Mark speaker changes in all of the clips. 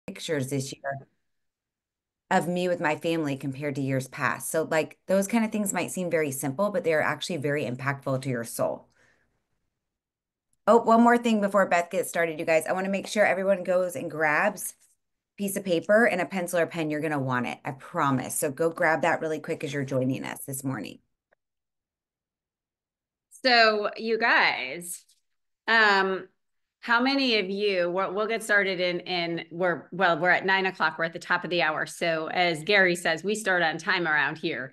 Speaker 1: pictures this year of me with my family compared to years past. So, like, those kind of things might seem very simple, but they're actually very impactful to your soul. Oh, one more thing before Beth gets started, you guys. I want to make sure everyone goes and grabs a piece of paper and a pencil or pen. You're going to want it. I promise. So go grab that really quick as you're joining us this morning.
Speaker 2: So you guys, how many of you, we'll get started we're at 9 o'clock. We're at the top of the hour. So as Gary says, we start on time around here.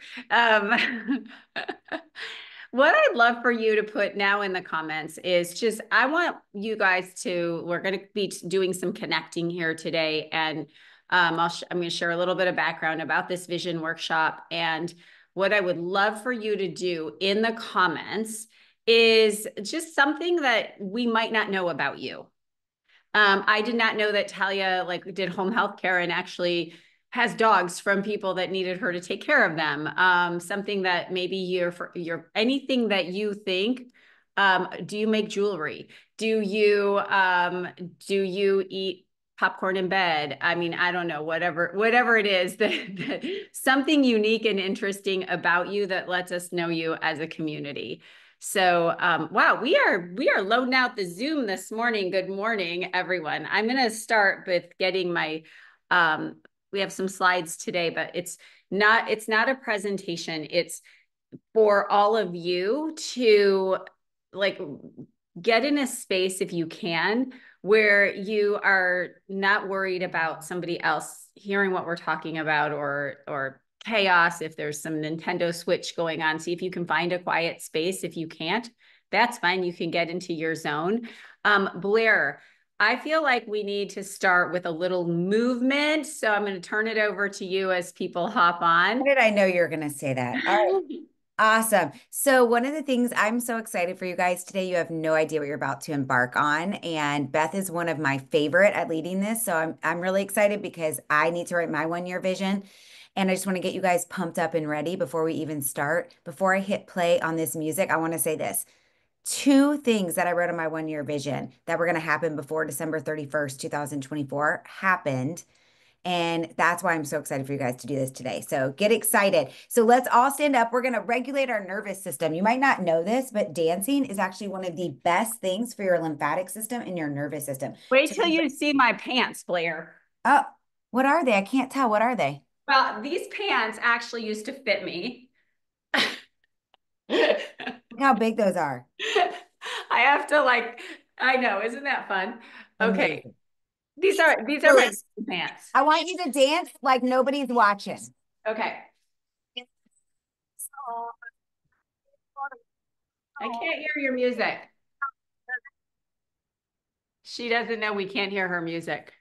Speaker 2: What I'd love for you to put now in the comments is just, I want you guys to, we're going to be doing some connecting here today. And I'm going to share a little bit of background about this vision workshop. And what I would love for you to do in the comments is just something that we might not know about you. I did not know that Talia did home health care and actually has dogs from people that needed her to take care of them. Something that maybe you're anything that you think. Do you make jewelry? Do you eat popcorn in bed? I mean, I don't know, whatever it is that something unique and interesting about you that lets us know you as a community. So, wow, we are loading out the Zoom this morning. Good morning, everyone. I'm going to start with getting my, we have some slides today, but it's not a presentation. It's for all of you to like get in a space if you can, where you are not worried about somebody else hearing what we're talking about or chaos. If there's some Nintendo Switch going on, see if you can find a quiet space. If you can't, that's fine. You can get into your zone. Blair, I feel like we need to start with a little movement. So I'm going to turn it over to you as people hop
Speaker 1: How
Speaker 2: on.
Speaker 1: did I know you were going to say that? All right. Awesome. So one of the things I'm so excited for you guys today, you have no idea what you're about to embark on. And Beth is one of my favorite at leading this. So I'm really excited because I need to write my 1 year vision. And I just want to get you guys pumped up and ready before we even start. Before I hit play on this music, I want to say this. Two things that I wrote on my 1 year vision that were going to happen before December 31st, 2024 happened. And that's why I'm so excited for you guys to do this today. So get excited. So let's all stand up. We're going to regulate our nervous system. You might not know this, but dancing is actually one of the best things for your lymphatic system and your nervous system.
Speaker 2: Wait
Speaker 1: So,
Speaker 2: till you see my pants, Blair.
Speaker 1: oh, what are they? I can't tell. What are they?
Speaker 2: Well, these pants actually used to fit me. I
Speaker 1: Look how big those are.
Speaker 2: have to I know, isn't that fun? Okay.
Speaker 1: Amazing.
Speaker 2: These are
Speaker 1: So
Speaker 2: my pants.
Speaker 1: I want you to dance like nobody's watching.
Speaker 2: Okay. I can't hear your music. She doesn't know we can't hear her music.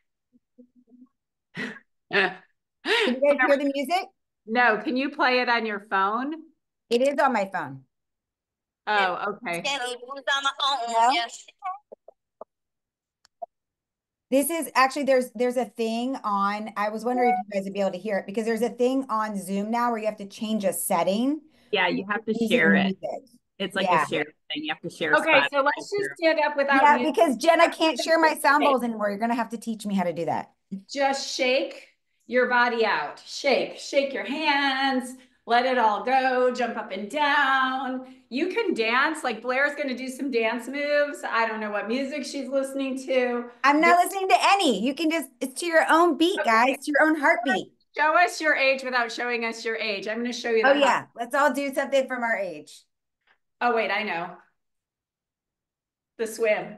Speaker 1: Can you guys hear the music?
Speaker 2: No, can you play it on your phone?
Speaker 1: It is on my phone.
Speaker 2: Oh, okay.
Speaker 1: No? This is actually there's a thing on. I was wondering if you guys would be able to hear it because there's a thing on Zoom now where you have to change a setting.
Speaker 2: Yeah, you have to
Speaker 1: Using
Speaker 2: share it.
Speaker 1: music.
Speaker 2: It's like a
Speaker 1: Yeah.
Speaker 2: share thing. You have to share a Okay,
Speaker 1: Yeah.
Speaker 2: so spot. let's just stand up without
Speaker 1: Yeah,
Speaker 2: music.
Speaker 1: because Jenna can't share my sound bowls anymore. You're gonna have to teach me how to do that.
Speaker 2: Just shake your body out. Shake your hands, let it all go, jump up and down. You can dance, like Blair's going to do some dance moves. I don't know what music she's listening to.
Speaker 1: I'm not listening to any. You can just, it's to your own beat,
Speaker 2: Okay,
Speaker 1: guys, to your own heartbeat.
Speaker 2: show us your age without showing us your age. I'm going to show you
Speaker 1: Oh,
Speaker 2: the hop.
Speaker 1: yeah. Let's all do something from our age.
Speaker 2: Oh, wait, I know. The swim.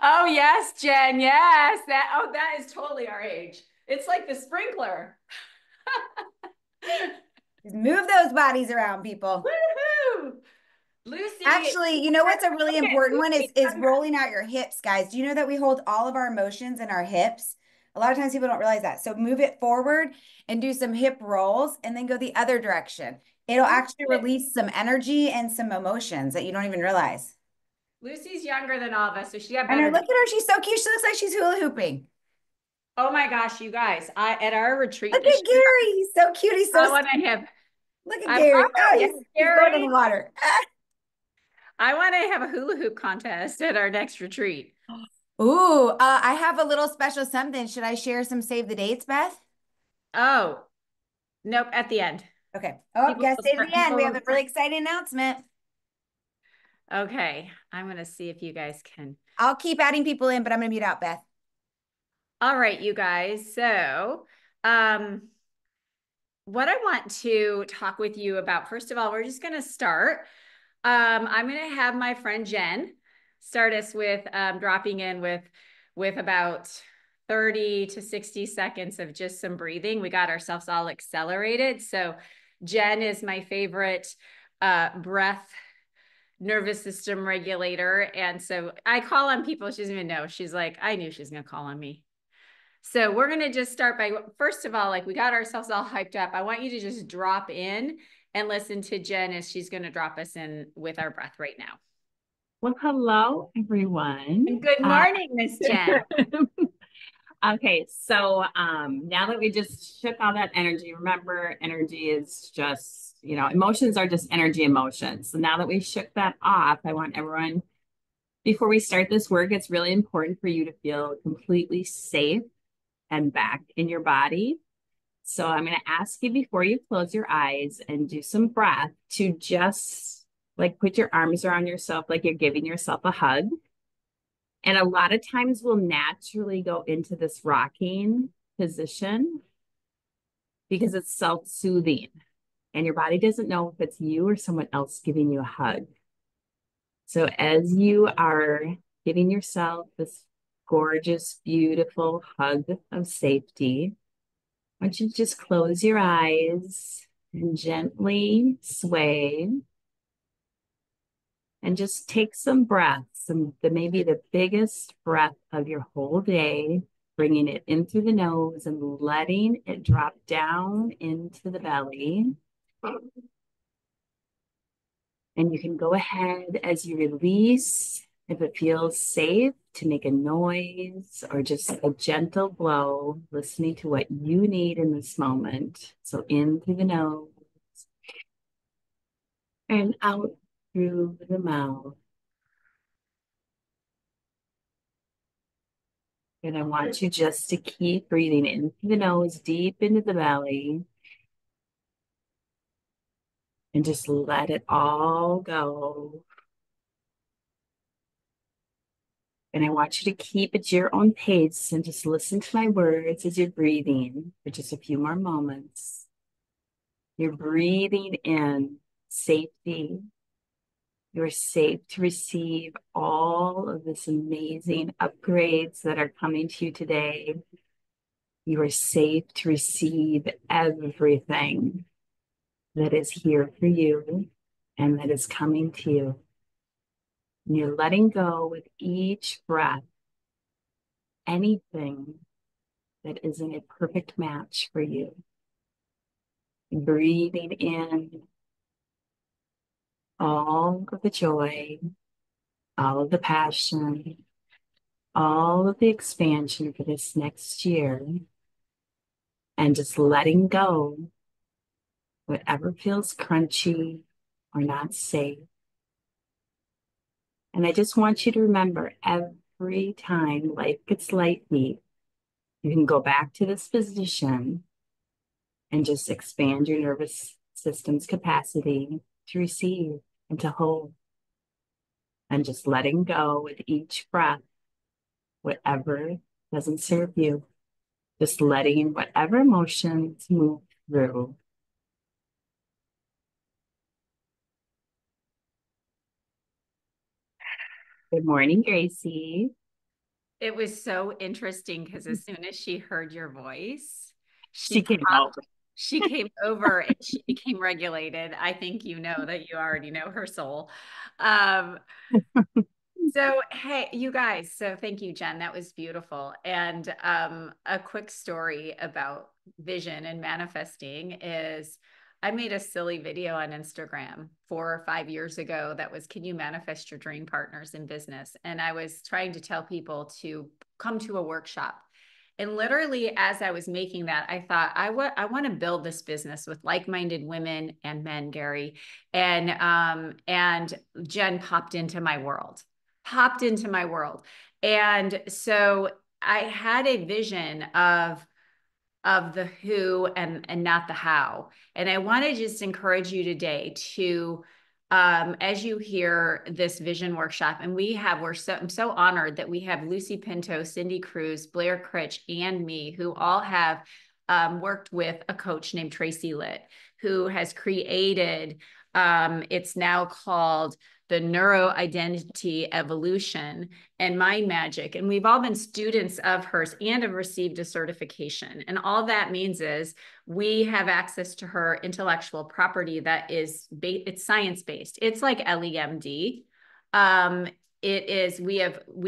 Speaker 2: Oh, yes, Jen. Yes. That is totally our age. It's like the sprinkler.
Speaker 1: Just move those bodies around, people.
Speaker 2: Woohoo! Lucy,
Speaker 1: Actually, you know what's a really
Speaker 2: okay,
Speaker 1: important one
Speaker 2: Lucy
Speaker 1: is
Speaker 2: Younger.
Speaker 1: rolling out your hips, guys. Do you know that we hold all of our emotions in our hips? A lot of times people don't realize that. So move it forward and do some hip rolls and then go the other direction. It'll actually release some energy and some emotions that you don't even realize.
Speaker 2: Lucy's younger than all of us, so she got
Speaker 1: I know,
Speaker 2: better.
Speaker 1: look at her. She's so cute. She looks like she's hula hooping.
Speaker 2: Oh my gosh, you guys! I at our retreat
Speaker 1: Look
Speaker 2: this
Speaker 1: at
Speaker 2: year,
Speaker 1: Gary. He's so cute. He's so
Speaker 2: I want to have.
Speaker 1: look at
Speaker 2: I
Speaker 1: Gary. Oh,
Speaker 2: yes,
Speaker 1: he's going in
Speaker 2: Gary.
Speaker 1: the water.
Speaker 2: I want to have a hula hoop contest at our next retreat.
Speaker 1: Ooh, I have a little special something. Should I share some save the dates, Beth?
Speaker 2: Oh, nope, at the end.
Speaker 1: Okay. Oh,
Speaker 2: People
Speaker 1: gotta
Speaker 2: will
Speaker 1: stay to
Speaker 2: start,
Speaker 1: the end.
Speaker 2: people
Speaker 1: We have
Speaker 2: will
Speaker 1: a really
Speaker 2: start.
Speaker 1: exciting announcement.
Speaker 2: Okay, I'm gonna see if you guys can.
Speaker 1: I'll keep adding people in, but I'm gonna mute out Beth.
Speaker 2: All right, you guys. So, um, what I want to talk with you about, first of all, we're just gonna start. I'm gonna have my friend Jen start us with dropping in with about 30 to 60 seconds of just some breathing. We got ourselves all accelerated. So Jen is my favorite breath nervous system regulator. And so I call on people, she doesn't even know. She's like, I knew she was gonna call on me. So we're going to just start by, first of all, like we got ourselves all hyped up. I want you to just drop in and listen to Jen as she's going to drop us in with our breath right now.
Speaker 3: Well, hello, everyone.
Speaker 2: And good morning, Miss Jen.
Speaker 3: Okay, so now that we just shook all that energy, remember, energy is just, emotions are just energy emotions. So now that we shook that off, I want everyone, before we start this work, it's really important for you to feel completely safe and back in your body. So I'm going to ask you before you close your eyes and do some breath to just like put your arms around yourself like you're giving yourself a hug. And a lot of times we'll naturally go into this rocking position because it's self-soothing and your body doesn't know if it's you or someone else giving you a hug. So as you are giving yourself this gorgeous, beautiful hug of safety, I want you to just close your eyes and gently sway and just take some breaths, maybe the biggest breath of your whole day, bringing it in through the nose and letting it drop down into the belly. And you can go ahead as you release, if it feels safe, to make a noise or just a gentle blow, listening to what you need in this moment. So in through the nose and out through the mouth. And I want you just to keep breathing in through the nose, deep into the belly, and just let it all go. And I want you to keep at your own pace and just listen to my words as you're breathing for just a few more moments. You're breathing in safety. You're safe to receive all of this amazing upgrades that are coming to you today. You are safe to receive everything that is here for you and that is coming to you. And you're letting go with each breath anything that isn't a perfect match for you. Breathing in all of the joy, all of the passion, all of the expansion for this next year, and just letting go whatever feels crunchy or not safe. And I just want you to remember every time life gets light heat, you can go back to this position and just expand your nervous system's capacity to receive and to hold. And just letting go with each breath, whatever doesn't serve you, just letting whatever emotions move through. Good morning, Gracie.
Speaker 2: It was so interesting because as soon as she heard your voice,
Speaker 3: She came over.
Speaker 2: she came over and she became regulated. I think you know that you already know her soul. Um, So, hey, you guys. So, thank you, Jen. That was beautiful. And a quick story about vision and manifesting is I made a silly video on Instagram 4 or 5 years ago that was, can you manifest your dream partners in business? And I was trying to tell people to come to a workshop. And literally, as I was making that, I thought, I want to build this business with like-minded women and men, Gary. And Jen popped into my world. And so I had a vision of the who and not the how. And I want to just encourage you today to, as you hear this vision workshop, and I'm so honored that we have Lucy Pinto, Cindy Cruz, Blair Critch, and me, who all have worked with a coach named Tracy Litt, who has created, it's now called the Neuroidentity Evolution and Mind Magic. And we've all been students of hers and have received a certification. And all that means is we have access to her intellectual property that is, it's science-based. It's like LEMD. We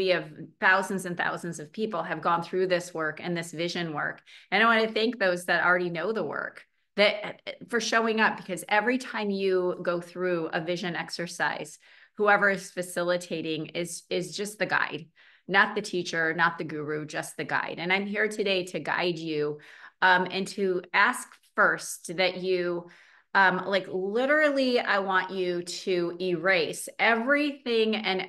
Speaker 2: have thousands and thousands of people have gone through this work and this vision work. And I want to thank those that already know the work that for showing up, because every time you go through a vision exercise, whoever is facilitating is just the guide, not the teacher, not the guru, just the guide. And I'm here today to guide you and to ask first that you like literally, I want you to erase everything and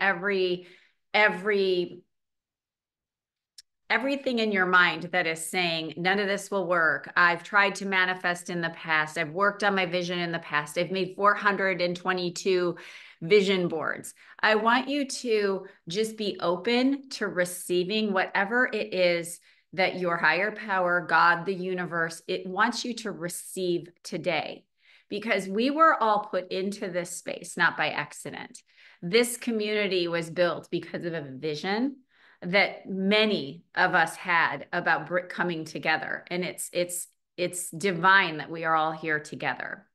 Speaker 2: everything in your mind that is saying, none of this will work. I've tried to manifest in the past. I've worked on my vision in the past. I've made 422 vision boards. I want you to just be open to receiving whatever it is that your higher power, God, the universe, it wants you to receive today. Because we were all put into this space, not by accident. This community was built because of a vision that many of us had about coming together. And it's divine that we are all here together.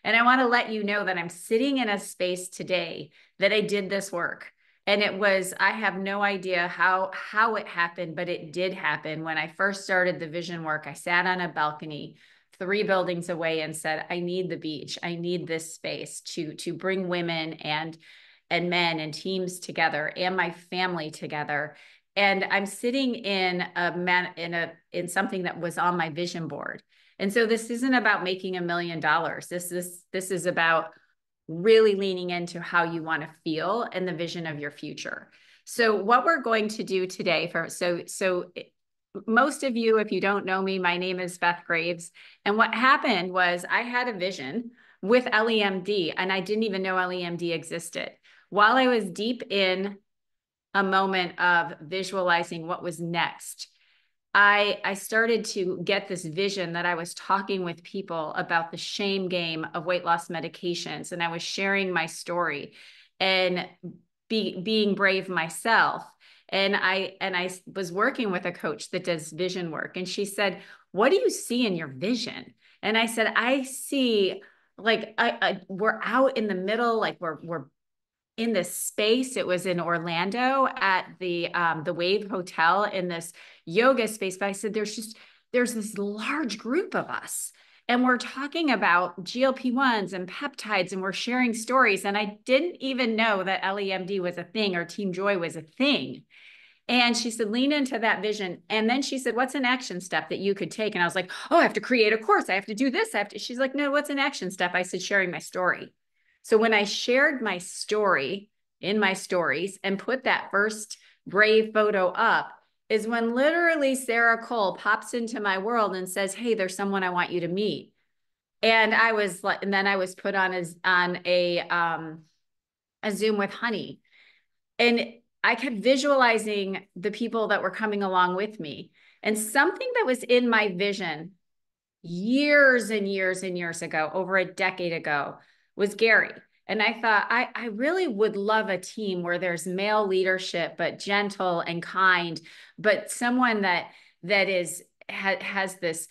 Speaker 2: And I want to let you know that I'm sitting in a space today that I did this work. And it was, I have no idea how it happened, but it did happen. When I first started the vision work, I sat on a balcony 3 buildings away and said, I need the beach. I need this space to bring women and men and teams together and my family together. And I'm sitting in something that was on my vision board. And so this isn't about making $1 million. This is about really leaning into how you want to feel and the vision of your future. So what we're going to do today most of you, if you don't know me, my name is Beth Graves. And what happened was I had a vision with LEMD, and I didn't even know LEMD existed. While I was deep in a moment of visualizing what was next, I started to get this vision that I was talking with people about the shame game of weight loss medications. And I was sharing my story and being brave myself. And I was working with a coach that does vision work. And she said, what do you see in your vision? And I said, I see like we're out in the middle, like we're in this space. It was in Orlando at the Wave Hotel in this yoga space. But I said, there's this large group of us. And we're talking about GLP-1s and peptides, and we're sharing stories. And I didn't even know that LEMD was a thing or Team Joy was a thing. And she said, lean into that vision. And then she said, what's an action step that you could take? And I was like, oh, I have to create a course. I have to do this. She's like, no, what's an action step? I said, sharing my story. So when I shared my story in my stories and put that first brave photo up is when literally Sarah Cole pops into my world and says, hey, there's someone I want you to meet. And I was like, and then I was put on a Zoom with Honey. And I kept visualizing the people that were coming along with me. And something that was in my vision years and years and years ago, over a decade ago, was Gary. And I thought, I really would love a team where there's male leadership, but gentle and kind, but someone that has this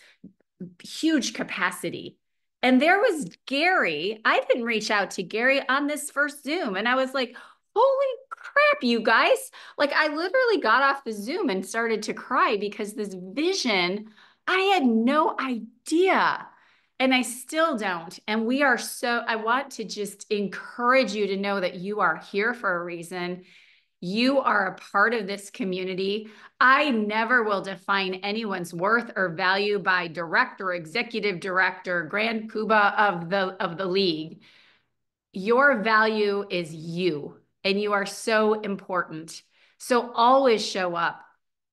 Speaker 2: huge capacity. And there was Gary. I didn't reach out to Gary on this first Zoom. And I was like, holy crap, you guys. Like I literally got off the Zoom and started to cry because this vision, I had no idea. And I still don't. And I want to just encourage you to know that you are here for a reason. You are a part of this community. I never will define anyone's worth or value by director, executive director, grand poobah of the league. Your value is you, and you are so important. So always show up,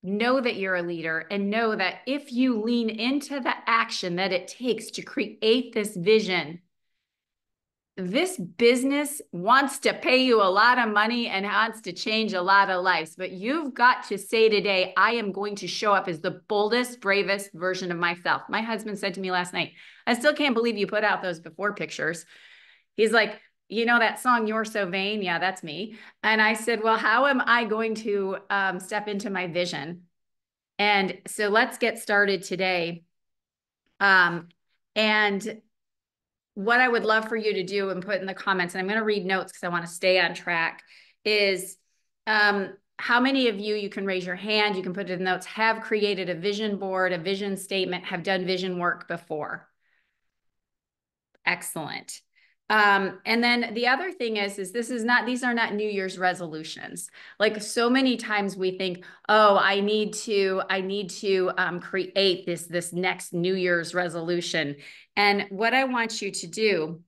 Speaker 2: know that you're a leader, and know that if you lean into the action that it takes to create this vision, this business wants to pay you a lot of money and wants to change a lot of lives. But you've got to say today, I am going to show up as the boldest, bravest version of myself. My husband said to me last night, I still can't believe you put out those before pictures. He's like, you know that song, You're So Vain? Yeah, that's me. And I said, well, how am I going to step into my vision? And so let's get started today. And what I would love for you to do and put in the comments, and I'm going to read notes because I want to stay on track, is how many of you can raise your hand, you can put it in notes, have created a vision board, a vision statement, have done vision work before? Excellent. And then the other thing is these are not New Year's resolutions. Like so many times we think, oh, I need to create this next New Year's resolution. And what I want you to do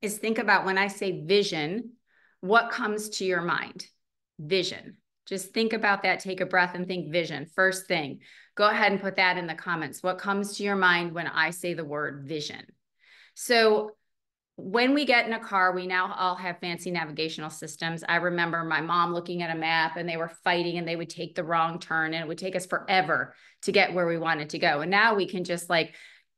Speaker 2: is think about when I say vision, what comes to your mind? Vision. Just think about that. Take a breath and think vision. First thing, go ahead and put that in the comments. What comes to your mind when I say the word vision? So when we get in a car, we now all have fancy navigational systems. I remember my mom looking at a map and they were fighting and they would take the wrong turn and it would take us forever to get where we wanted to go. And now we can just like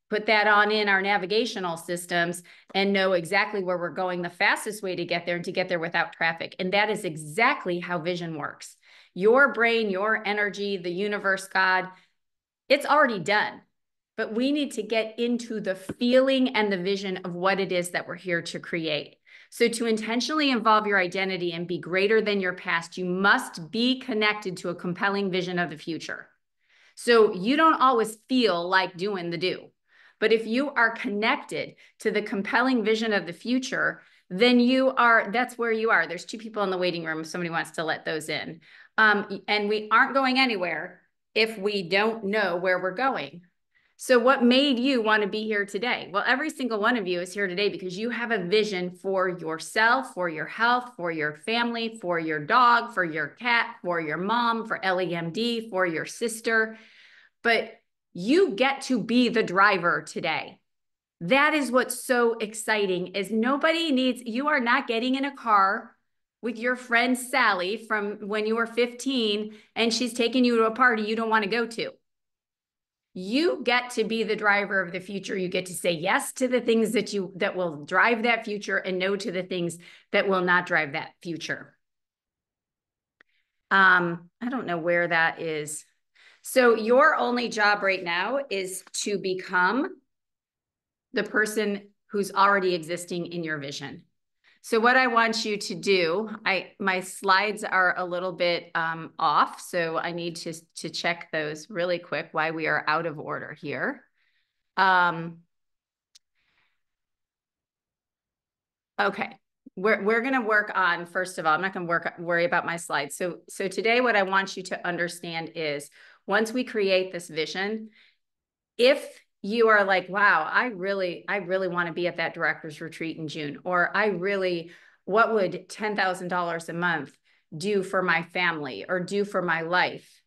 Speaker 2: put that on in our navigational systems and know exactly where we're going, the fastest way to get there and to get there without traffic. And that is exactly how vision works. Your brain, your energy, the universe, God, it's already done. But we need to get into the feeling and the vision of what it is that we're here to create. So to intentionally involve your identity and be greater than your past, you must be connected to a compelling vision of the future. So you don't always feel like doing the do. But if you are connected to the compelling vision of the future, then that's where you are. There's 2 people in the waiting room if somebody wants to let those in. And we aren't going anywhere if we don't know where we're going. So what made you want to be here today? Well, every single one of you is here today because you have a vision for yourself, for your health, for your family, for your dog, for your cat, for your mom, for LEMD, for your sister. But you get to be the driver today. That is what's so exciting is you are not getting in a car with your friend Sally from when you were 15 and she's taking you to a party you don't want to go to. You get to be the driver of the future. You get to say yes to the things that will drive that future and no to the things that will not drive that future. I don't know where that is. So your only job right now is to become the person who's already existing in your vision. So what I want you to do, my slides are a little bit off, so I need to check those really quick why we are out of order here. Okay, we're going to work on, first of all, I'm not going to worry about my slides. So today what I want you to understand is once we create this vision, if you are like, wow, I really want to be at that director's retreat in June, or what would $10,000 a month do for my family or do for my life?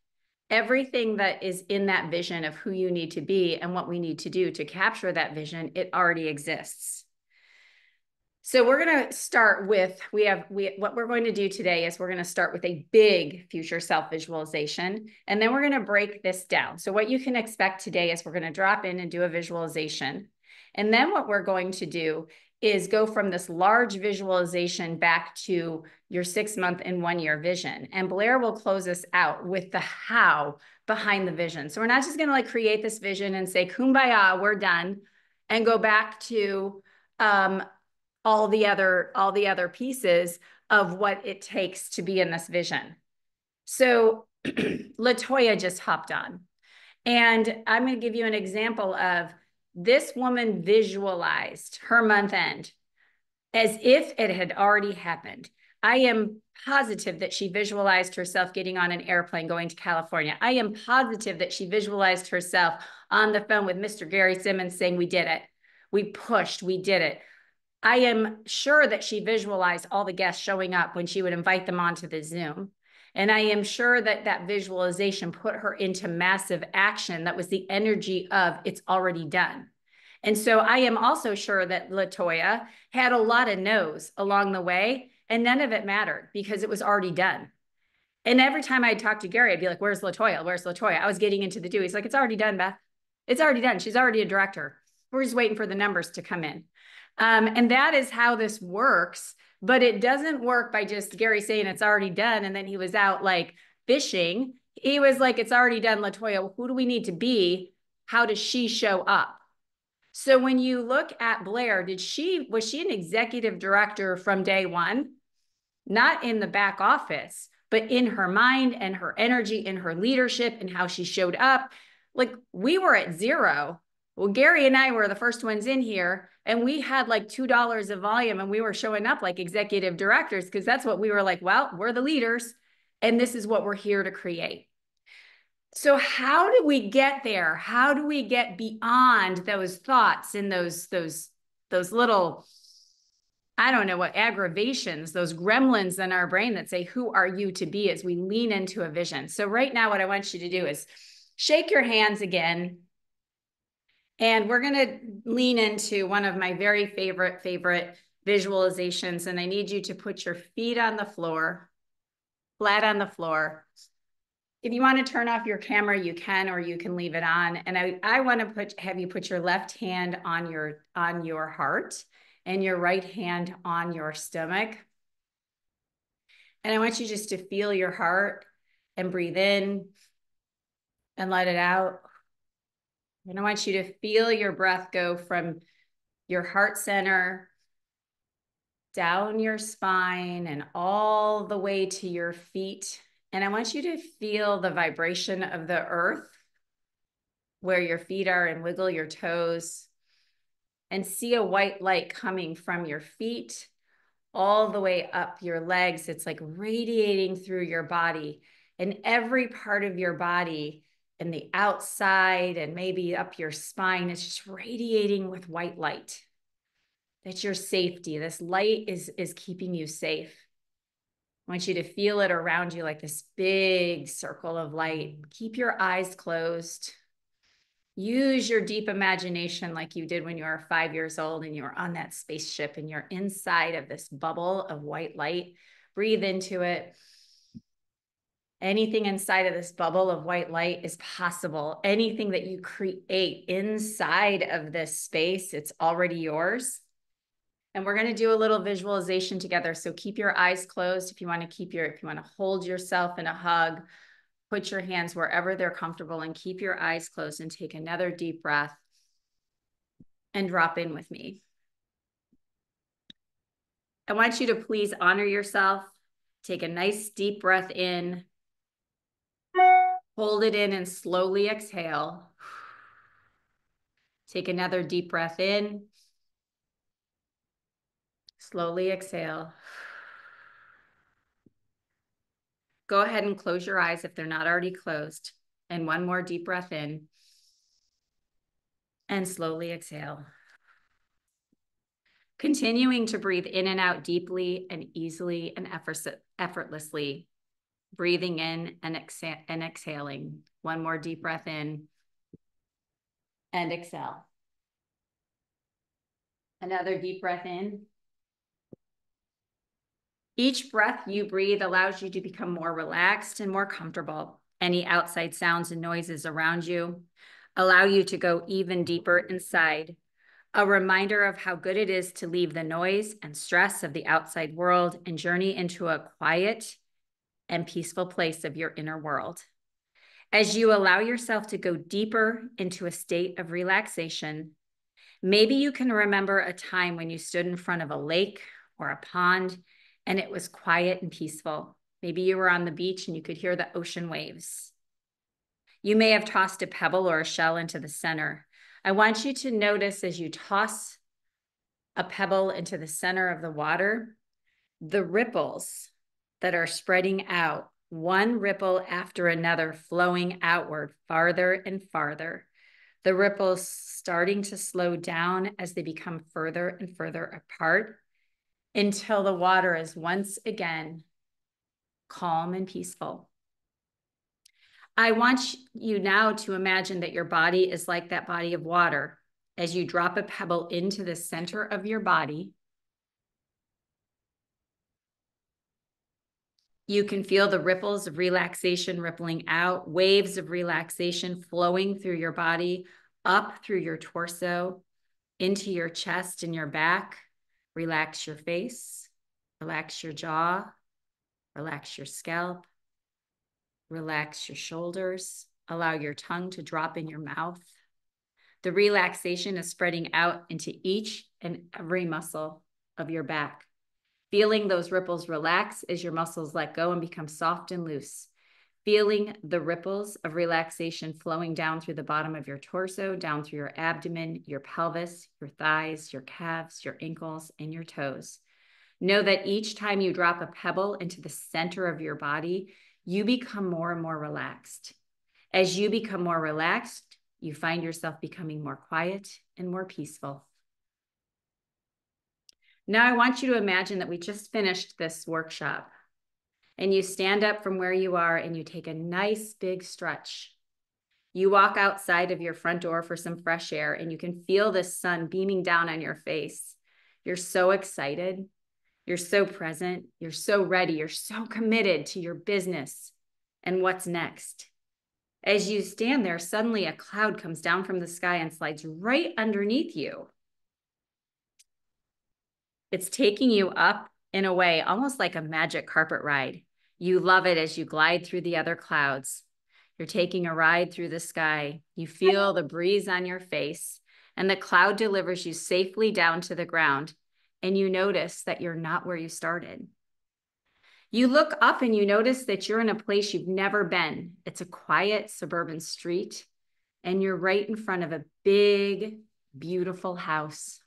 Speaker 2: Everything that is in that vision of who you need to be and what we need to do to capture that vision, it already exists. So we're going to start with, what we're going to do today is we're going to start with a big future self visualization, and then we're going to break this down. So what you can expect today is we're going to drop in and do a visualization. And then what we're going to do is go from this large visualization back to your 6-month and 1-year vision. And Blair will close us out with the how behind the vision. So we're not just going to like create this vision and say, kumbaya, we're done, and go back to, all the other pieces of what it takes to be in this vision. So Latoya just hopped on, and I'm going to give you an example of this woman visualized her month end as if it had already happened. I am positive that she visualized herself getting on an airplane going to California. I am positive that she visualized herself on the phone with Mr. Gary Simmons saying, we did it. We pushed, we did it. I am sure that she visualized all the guests showing up when she would invite them onto the Zoom. And I am sure that that visualization put her into massive action. That was the energy of it's already done. And so I am also sure that LaToya had a lot of no's along the way, and none of it mattered because it was already done. And every time I'd talk to Gary, I'd be like, where's LaToya? Where's LaToya? I was getting into the do. He's like, it's already done, Beth. It's already done. She's already a director. We're just waiting for the numbers to come in. And that is how this works. But it doesn't work by just Gary saying it's already done. And then he was out like fishing. He was like, it's already done, LaToya. Well, who do we need to be? How does she show up? So when you look at Blair, was she an executive director from day one? Not in the back office, but in her mind and her energy and her leadership and how she showed up. Like we were at zero. Well, Gary and I were the first ones in here and we had like $2 of volume and we were showing up like executive directors because that's what we were like, well, we're the leaders and this is what we're here to create. So how do we get there? How do we get beyond those thoughts and those little, I don't know what, aggravations, those gremlins in our brain that say, who are you to be, as we lean into a vision? So right now, what I want you to do is shake your hands again. And we're going to lean into one of my very favorite visualizations. And I need you to put your feet on the floor, flat on the floor. If you want to turn off your camera, you can, or you can leave it on. And I want to have you put your left hand on your heart and your right hand on your stomach. And I want you just to feel your heart and breathe in and let it out. And I want you to feel your breath go from your heart center down your spine and all the way to your feet. And I want you to feel the vibration of the earth where your feet are and wiggle your toes and see a white light coming from your feet all the way up your legs. It's like radiating through your body and every part of your body and the outside and maybe up your spine. It's just radiating with white light. That's your safety. This light is keeping you safe. I want you to feel it around you like this big circle of light. Keep your eyes closed. Use your deep imagination like you did when you were 5 years old and you were on that spaceship and you're inside of this bubble of white light. Breathe into it. Anything inside of this bubble of white light is possible. Anything that you create inside of this space, it's already yours. And we're going to do a little visualization together. So keep your eyes closed. If you want to hold yourself in a hug, put your hands wherever they're comfortable and keep your eyes closed and take another deep breath and drop in with me. I want you to please honor yourself. Take a nice deep breath in. Hold it in and slowly exhale. Take another deep breath in. Slowly exhale. Go ahead and close your eyes if they're not already closed. And one more deep breath in. And slowly exhale. Continuing to breathe in and out deeply and easily and effortlessly. Breathing in and exhaling. One more deep breath in. And exhale. Another deep breath in. Each breath you breathe allows you to become more relaxed and more comfortable. Any outside sounds and noises around you allow you to go even deeper inside. A reminder of how good it is to leave the noise and stress of the outside world and journey into a quiet and peaceful place of your inner world. As you allow yourself to go deeper into a state of relaxation, maybe you can remember a time when you stood in front of a lake or a pond and it was quiet and peaceful. Maybe you were on the beach and you could hear the ocean waves. You may have tossed a pebble or a shell into the center. I want you to notice as you toss a pebble into the center of the water, the ripples that are spreading out, one ripple after another, flowing outward farther and farther. The ripples starting to slow down as they become further and further apart, until the water is once again calm and peaceful. I want you now to imagine that your body is like that body of water. As you drop a pebble into the center of your body, you can feel the ripples of relaxation rippling out, waves of relaxation flowing through your body, up through your torso, into your chest and your back. Relax your face, relax your jaw, relax your scalp, relax your shoulders. Allow your tongue to drop in your mouth. The relaxation is spreading out into each and every muscle of your back. Feeling those ripples relax as your muscles let go and become soft and loose. Feeling the ripples of relaxation flowing down through the bottom of your torso, down through your abdomen, your pelvis, your thighs, your calves, your ankles, and your toes. Know that each time you drop a pebble into the center of your body, you become more and more relaxed. As you become more relaxed, you find yourself becoming more quiet and more peaceful. Now I want you to imagine that we just finished this workshop and you stand up from where you are and you take a nice big stretch. You walk outside of your front door for some fresh air and you can feel the sun beaming down on your face. You're so excited. You're so present. You're so ready. You're so committed to your business and what's next. As you stand there, suddenly a cloud comes down from the sky and slides right underneath you. It's taking you up in a way, almost like a magic carpet ride. You love it as you glide through the other clouds. You're taking a ride through the sky. You feel the breeze on your face, and the cloud delivers you safely down to the ground, and you notice that you're not where you started. You look up and you notice that you're in a place you've never been. It's a quiet suburban street, and you're right in front of a big, beautiful house.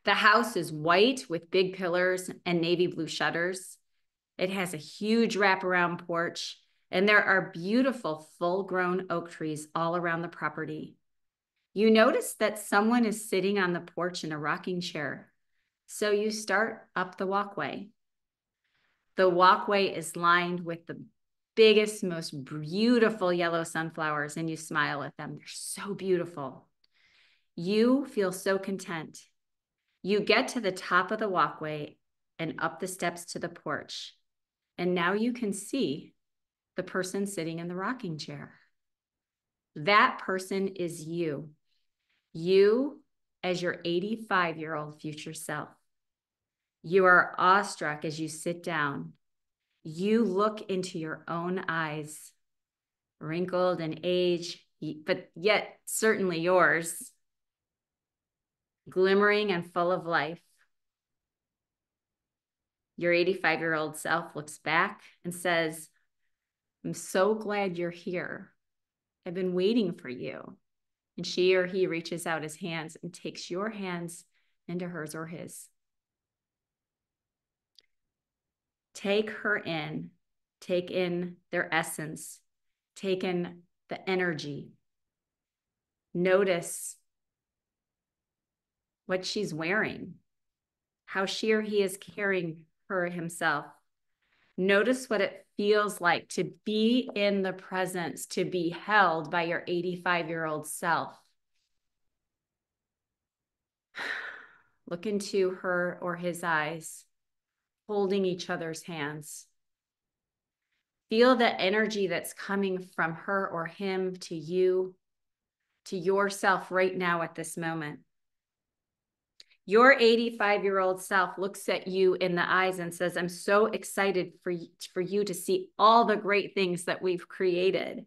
Speaker 2: The house is white with big pillars and navy blue shutters. It has a huge wraparound porch, and there are beautiful full-grown oak trees all around the property. You notice that someone is sitting on the porch in a rocking chair, so you start up the walkway. The walkway is lined with the biggest, most beautiful yellow sunflowers, and you smile at them. They're so beautiful. You feel so content. You get to the top of the walkway and up the steps to the porch. And now you can see the person sitting in the rocking chair. That person is you. You as your 85-year-old future self. You are awestruck as you sit down. You look into your own eyes, wrinkled in age, but yet certainly yours, glimmering and full of life. Your 85-year-old self looks back and says, I'm so glad you're here. I've been waiting for you. And she or he reaches out his hands and takes your hands into hers or his. Take her in, take in their essence, take in the energy. Notice what she's wearing, how she or he is carrying her himself. Notice what it feels like to be in the presence, to be held by your 85-year-old self. Look into her or his eyes, holding each other's hands. Feel the energy that's coming from her or him to you, to yourself right now at this moment. Your 85-year-old self looks at you in the eyes and says, I'm so excited for you to see all the great things that we've created,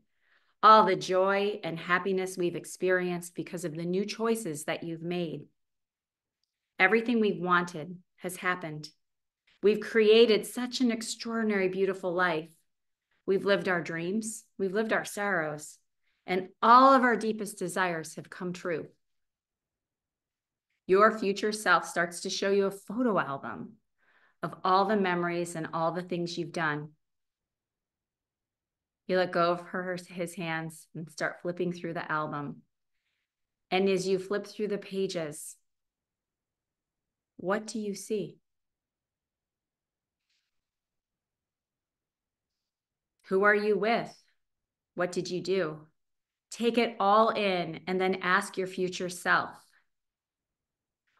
Speaker 2: all the joy and happiness we've experienced because of the new choices that you've made. Everything we've wanted has happened. We've created such an extraordinary, beautiful life. We've lived our dreams, we've lived our sorrows, and all of our deepest desires have come true. Your future self starts to show you a photo album of all the memories and all the things you've done. You let go of his hands and start flipping through the album. And as you flip through the pages, what do you see? Who are you with? What did you do? Take it all in and then ask your future self,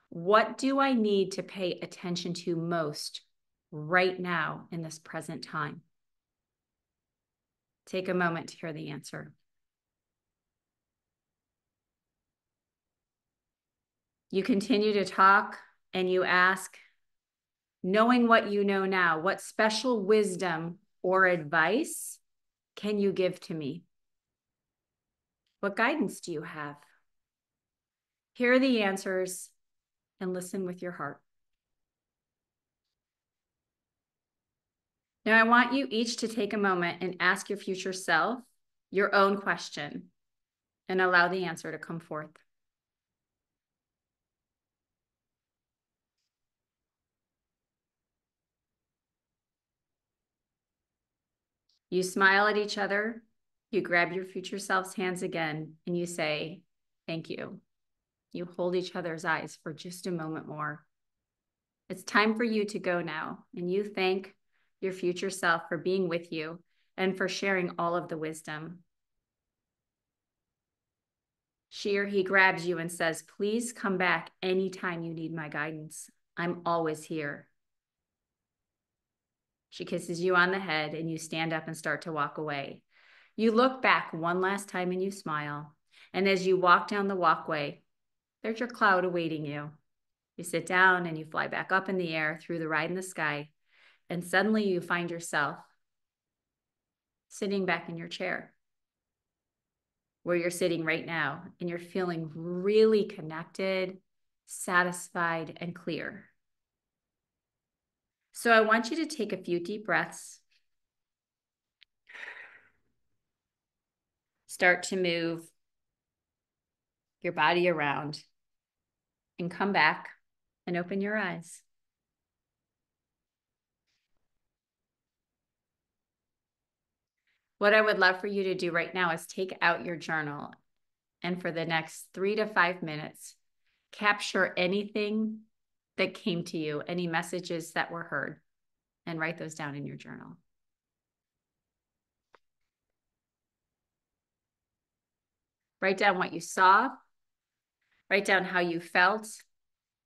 Speaker 2: what do I need to pay attention to most right now in this present time? Take a moment to hear the answer. You continue to talk and you ask, knowing what you know now, what special wisdom or advice can you give to me? What guidance do you have? Hear the answers and listen with your heart. Now, I want you each to take a moment and ask your future self your own question and allow the answer to come forth. You smile at each other, you grab your future self's hands again, and you say, thank you. You hold each other's eyes for just a moment more. It's time for you to go now, and you thank your future self for being with you and for sharing all of the wisdom. She or he grabs you and says, please come back anytime you need my guidance. I'm always here. She kisses you on the head and you stand up and start to walk away. You look back one last time and you smile. And as you walk down the walkway, there's your cloud awaiting you. You sit down and you fly back up in the air through the ride in the sky. And suddenly you find yourself sitting back in your chair where you're sitting right now. And you're feeling really connected, satisfied, and clear. So I want you to take a few deep breaths. Start to move your body around and come back and open your eyes. What I would love for you to do right now is take out your journal and for the next 3 to 5 minutes, capture anything that came to you, any messages that were heard, and write those down in your journal. Write down what you saw, write down how you felt,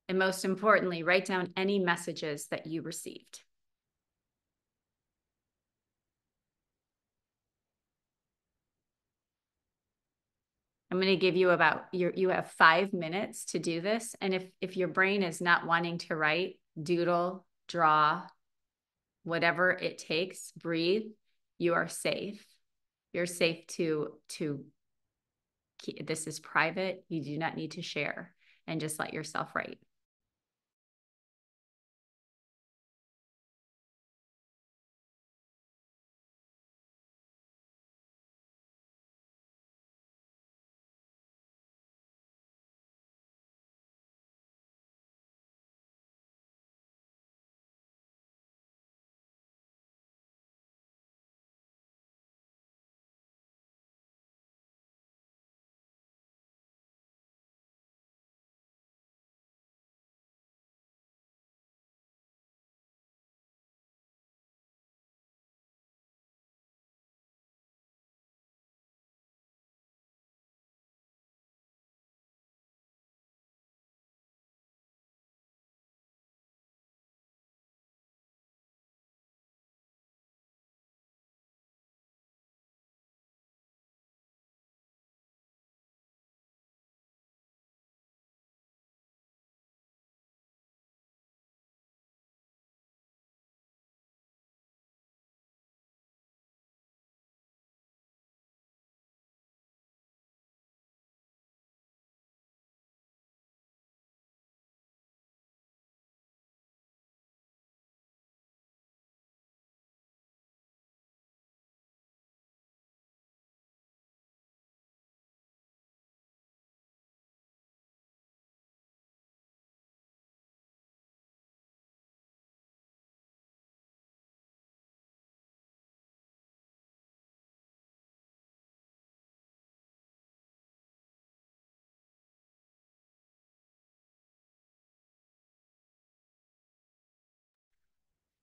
Speaker 2: and most importantly, write down any messages that you received. I'm going to give you you have 5 minutes to do this. And if your brain is not wanting to write, doodle, draw, whatever it takes, breathe, you are safe. You're safe to this is private. You do not need to share, and just let yourself write.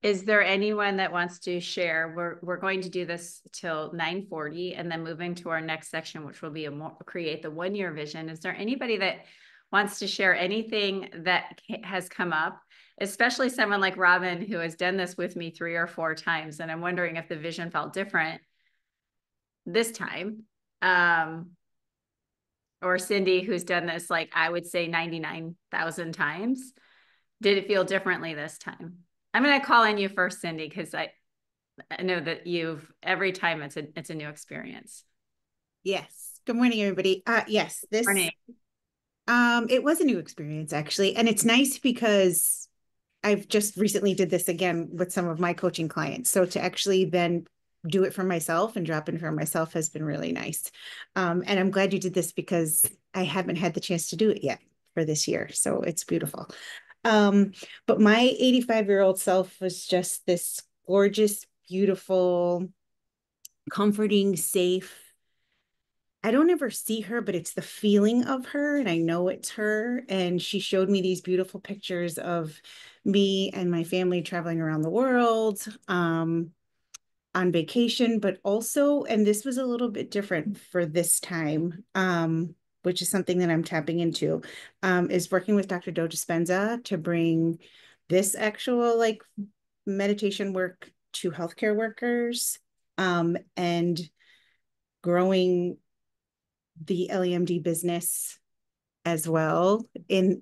Speaker 2: Is there anyone that wants to share? We're going to do this till 9:40 and then moving to our next section, which will be create the 1-year vision. Is there anybody that wants to share anything that has come up, especially someone like Robin, who has done this with me 3 or 4 times? And I'm wondering if the vision felt different this time. Or Cindy, who's done this, like I would say 99,000 times. Did it feel differently this time? I'm going to call on you first, Cindy, because I know that every time it's a new experience.
Speaker 4: Yes. Good morning, everybody. Yes,
Speaker 2: Morning.
Speaker 4: it was a new experience actually. And it's nice because I've just recently did this again with some of my coaching clients. So to actually then do it for myself and drop in for myself has been really nice. And I'm glad you did this because I haven't had the chance to do it yet for this year. So it's beautiful. But my 85-year-old self was just this gorgeous, beautiful, comforting, safe. I don't ever see her, but it's the feeling of her, and I know it's her. And she showed me these beautiful pictures of me and my family traveling around the world, on vacation, but also, and this was a little bit different for this time, which is something that I'm tapping into, is working with Dr. Joe Dispenza to bring this actual like meditation work to healthcare workers, and growing the LEMD business as well, in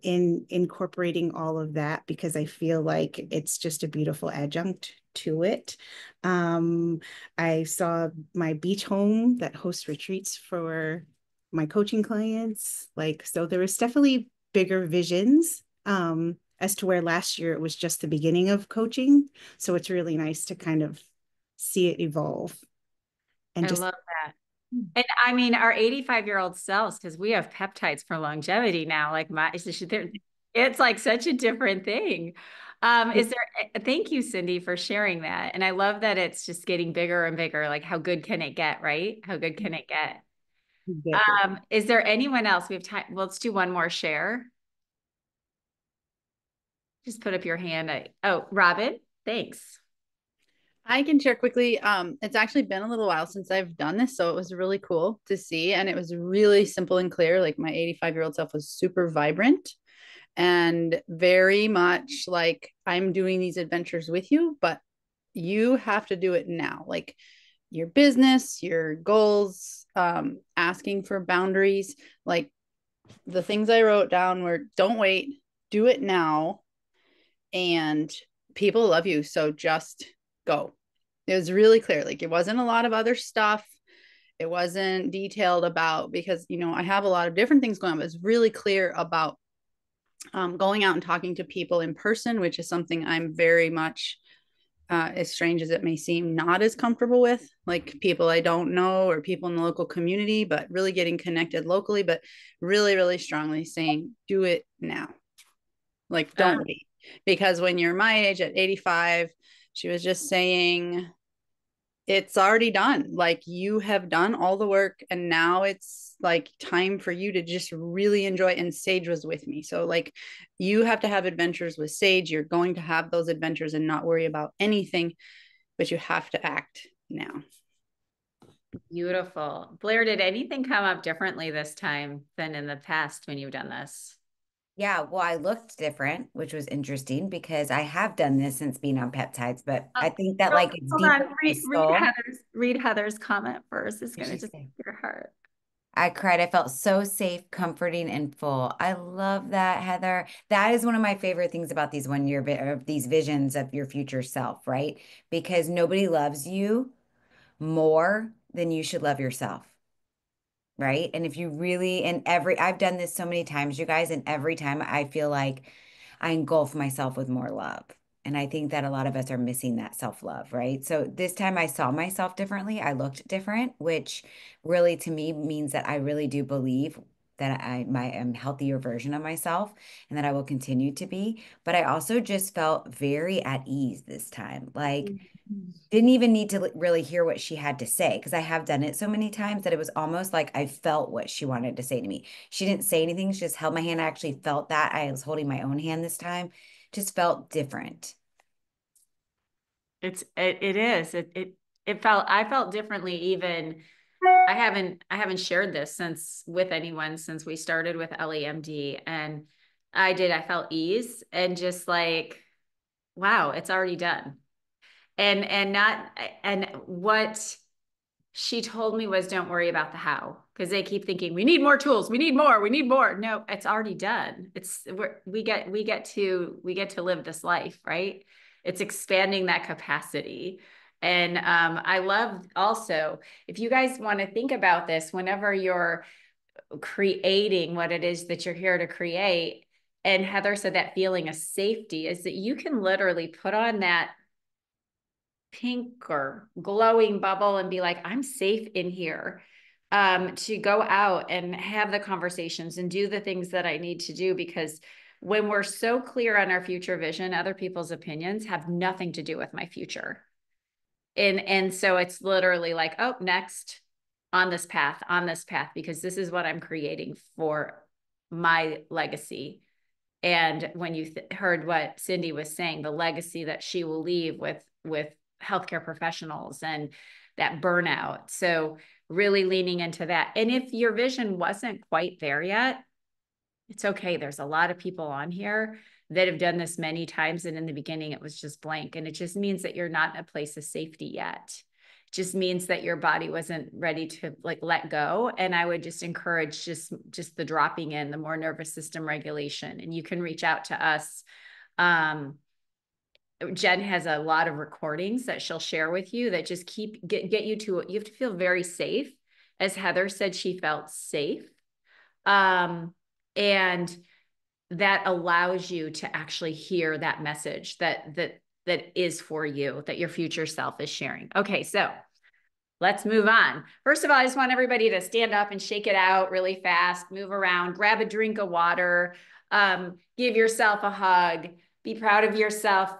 Speaker 4: incorporating all of that, because I feel like it's just a beautiful adjunct to it. I saw my beach home that hosts retreats for my coaching clients. Like, so there was definitely bigger visions, as to where last year it was just the beginning of coaching. So it's really nice to kind of see it evolve. And
Speaker 2: I
Speaker 4: just
Speaker 2: love that. And I mean, our 85-year-old selves, because we have peptides for longevity now, like it's like such a different thing. Thank you, Cindy, for sharing that. And I love that it's just getting bigger and bigger. Like, how good can it get, right? How good can it get? Is there anyone else? We have time. Well, let's do one more share. Just put up your hand. Oh, Robin, thanks.
Speaker 5: I can share quickly. It's actually been a little while since I've done this, so it was really cool to see. And it was really simple and clear. Like my 85-year-old self was super vibrant and very much like, I'm doing these adventures with you, but you have to do it now. Like your business, your goals, asking for boundaries. Like the things I wrote down were, don't wait, do it now. And people love you. So just go. It was really clear. Like it wasn't a lot of other stuff. It wasn't detailed about, because, I have a lot of different things going on, but it's really clear about going out and talking to people in person, which is something I'm very much, as strange as it may seem, not as comfortable with, like people I don't know or people in the local community, but really getting connected locally, but really, really strongly saying, do it now. Like, don't wait. Because when you're my age at 85, she was just saying, it's already done. Like you have done all the work and now it's like time for you to just really enjoy. And Sage was with me. So like you have to have adventures with Sage. You're going to have those adventures and not worry about anything, but you have to act now.
Speaker 2: Beautiful. Blair, did anything come up differently this time than in the past when you've done this?
Speaker 1: Yeah, well, I looked different, which was interesting because I have done this since being on peptides, but I think that like it's
Speaker 2: Hold
Speaker 1: deep
Speaker 2: on.
Speaker 1: in my soul.
Speaker 2: Read Heather's comment first. It's
Speaker 1: What'd
Speaker 2: going to
Speaker 1: she
Speaker 2: just
Speaker 1: say?
Speaker 2: break your heart.
Speaker 1: I cried. I felt so safe, comforting, and full. I love that, Heather. That is one of my favorite things about these 1 year of these visions of your future self, right? Because nobody loves you more than you should love yourself. Right. And if you really, I've done this so many times, you guys, and every time I feel like I engulf myself with more love. And I think that a lot of us are missing that self-love, right? So this time I saw myself differently. I looked different, which really to me means that I really do believe that am healthier version of myself and that I will continue to be. But I also just felt very at ease this time. Like, didn't even need to really hear what she had to say because I have done it so many times that it was almost like I felt what she wanted to say to me. She didn't say anything. She just held my hand. I actually felt that. I was holding my own hand this time. Just felt different.
Speaker 2: It is. I felt differently even. I haven't shared this since with anyone since we started with LEMD, and I felt ease and just like, wow, it's already done. And not, and what she told me was, don't worry about the how, because they keep thinking we need more tools, we need more, we need more. No, it's already done. We get to live this life, right? It's expanding that capacity. And I love also, if you guys want to think about this, whenever you're creating what it is that you're here to create, and Heather said that feeling of safety is that you can literally put on that pink or glowing bubble and be like, I'm safe in here, to go out and have the conversations and do the things that I need to do. Because when we're so clear on our future vision, other people's opinions have nothing to do with my future. And so it's literally like, oh, next on this path, because this is what I'm creating for my legacy. And when you heard what Cindy was saying, the legacy that she will leave with healthcare professionals and that burnout. So really leaning into that. And if your vision wasn't quite there yet, it's okay. There's a lot of people on here that have done this many times. And in the beginning, it was just blank. And it just means that you're not in a place of safety yet. It just means that your body wasn't ready to like let go. And I would just encourage just the dropping in, the more nervous system regulation. And you can reach out to us. Jen has a lot of recordings that she'll share with you that just get you to, you have to feel very safe. As Heather said, she felt safe. And that allows you to actually hear that message that is for you, that your future self is sharing. Okay, so let's move on. First of all, I just want everybody to stand up and shake it out really fast, move around, grab a drink of water, give yourself a hug, be proud of yourself.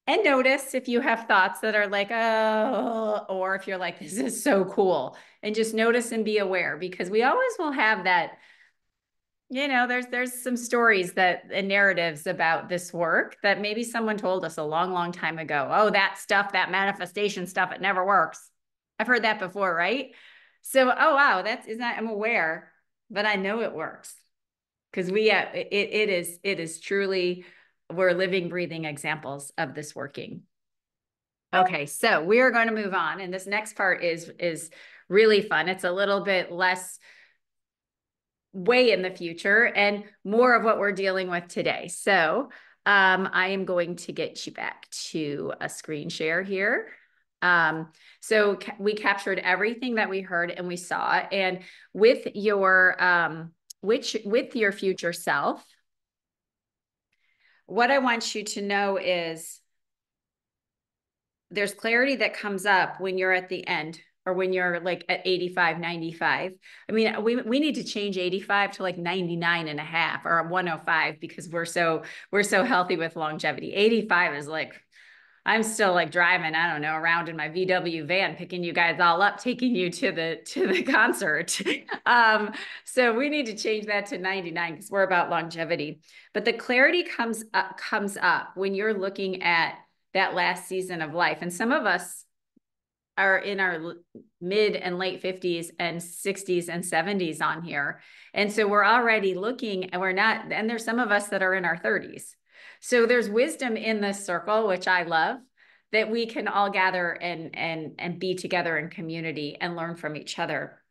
Speaker 2: And notice if you have thoughts that are like, oh, or if you're like, this is so cool. And just notice and be aware, because we always will have that, there's some stories and narratives about this work that maybe someone told us a long, long time ago. Oh, that stuff, that manifestation stuff, it never works. I've heard that before, right? So, oh, wow, I'm aware, but I know it works, because it is truly, we're living, breathing examples of this working. Okay, so we are going to move on. And this next part is really fun. It's a little bit less way in the future and more of what we're dealing with today. So I am going to get you back to a screen share here. So we captured everything that we heard and we saw, and with your with your future self, what I want you to know is there's clarity that comes up when you're at the end, or when you're like at 85, 95. I mean, we need to change 85 to like 99 and a half or 105, because we're so healthy with longevity. 85 is like, I'm still like driving, I don't know, around in my VW van, picking you guys all up, taking you to the concert. So we need to change that to 99, because we're about longevity. But the clarity comes up when you're looking at that last season of life. And some of us are in our mid and late 50s and 60s and 70s on here. And so we're already looking, and there's some of us that are in our 30s. So there's wisdom in this circle, which I love, that we can all gather and be together in community and learn from each other.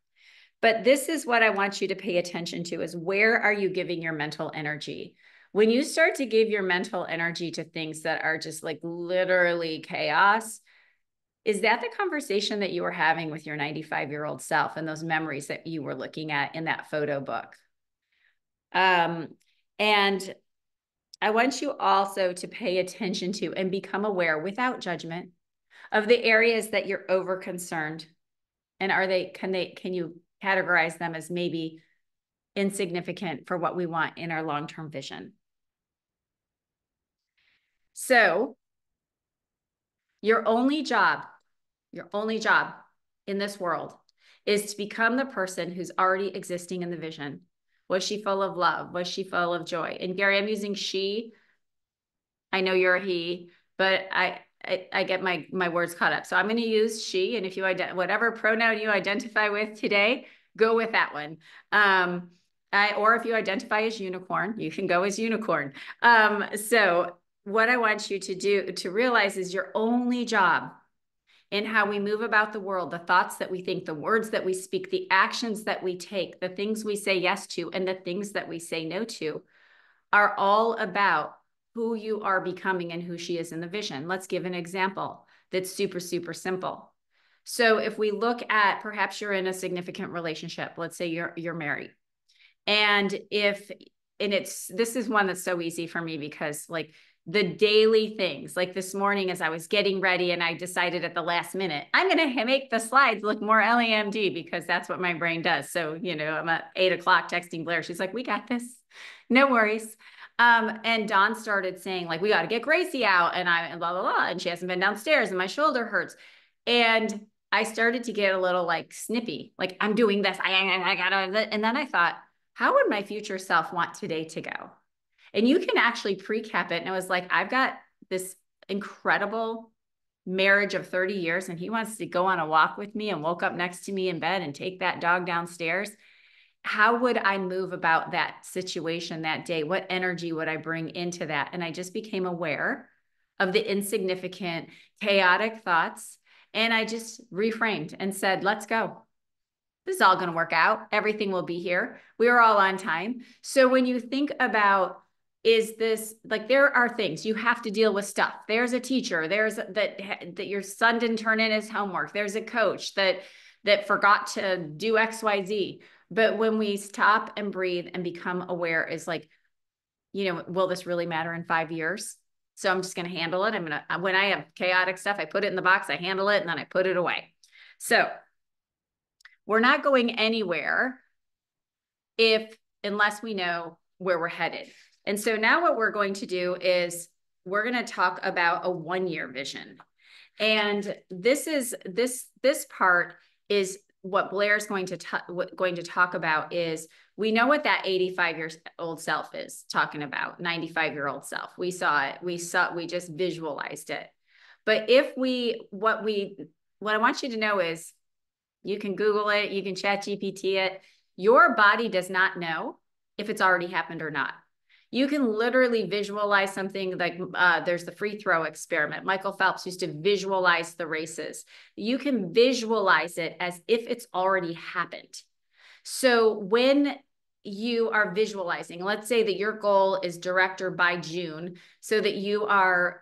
Speaker 2: But this is what I want you to pay attention to, is where are you giving your mental energy? When you start to give your mental energy to things that are just like literally chaos, is that the conversation that you were having with your 95-year-old self and those memories that you were looking at in that photo book? And I want you also to pay attention to and become aware, without judgment, of the areas that you're over concerned. And can you categorize them as maybe insignificant for what we want in our long-term vision? So your only job in this world is to become the person who's already existing in the vision. Was she full of love? Was she full of joy? And Gary, I'm using she. I know you're a he, but I get my words caught up. So I'm going to use she, and if you whatever pronoun you identify with today, go with that one. Or if you identify as unicorn, you can go as unicorn. So what I want you to realize is your only job in how we move about the world, the thoughts that we think, the words that we speak, the actions that we take, the things we say yes to, and the things that we say no to are all about who you are becoming and who she is in the vision. Let's give an example that's super, super simple. So if we look at, perhaps you're in a significant relationship, let's say you're married. And this is one that's so easy for me because like the daily things, like this morning as I was getting ready and I decided at the last minute, I'm going to make the slides look more LAMD because that's what my brain does. So, I'm at 8 o'clock texting Blair. She's like, we got this. No worries. And Dawn started saying like, we got to get Gracie out and blah, blah, blah. And she hasn't been downstairs and my shoulder hurts. And I started to get a little like snippy, like I'm doing this. I gotta, and then I thought, how would my future self want today to go? And you can actually pre-cap it. And it was like, I've got this incredible marriage of 30 years and he wants to go on a walk with me and woke up next to me in bed and take that dog downstairs. How would I move about that situation that day? What energy would I bring into that? And I just became aware of the insignificant, chaotic thoughts. And I just reframed and said, let's go. This is all going to work out. Everything will be here. We are all on time. So when you think about, is this like, there are things you have to deal with stuff. There's a teacher, there's that your son didn't turn in his homework. There's a coach that forgot to do XYZ. But when we stop and breathe and become aware is like, will this really matter in 5 years? So I'm just going to handle it. When I have chaotic stuff, I put it in the box, I handle it, and then I put it away. So we're not going anywhere unless we know where we're headed. And so now what we're going to do is we're going to talk about a 1-year vision. And this part is what Blair's going to talk about is we know what that 85-year-old self is talking about, 95-year-old self. We saw it. We just visualized it. But what I want you to know is you can Google it, you can ChatGPT it. Your body does not know if it's already happened or not. You can literally visualize something like there's the free throw experiment. Michael Phelps used to visualize the races. You can visualize it as if it's already happened. So when you are visualizing, let's say that your goal is director by June, so that you are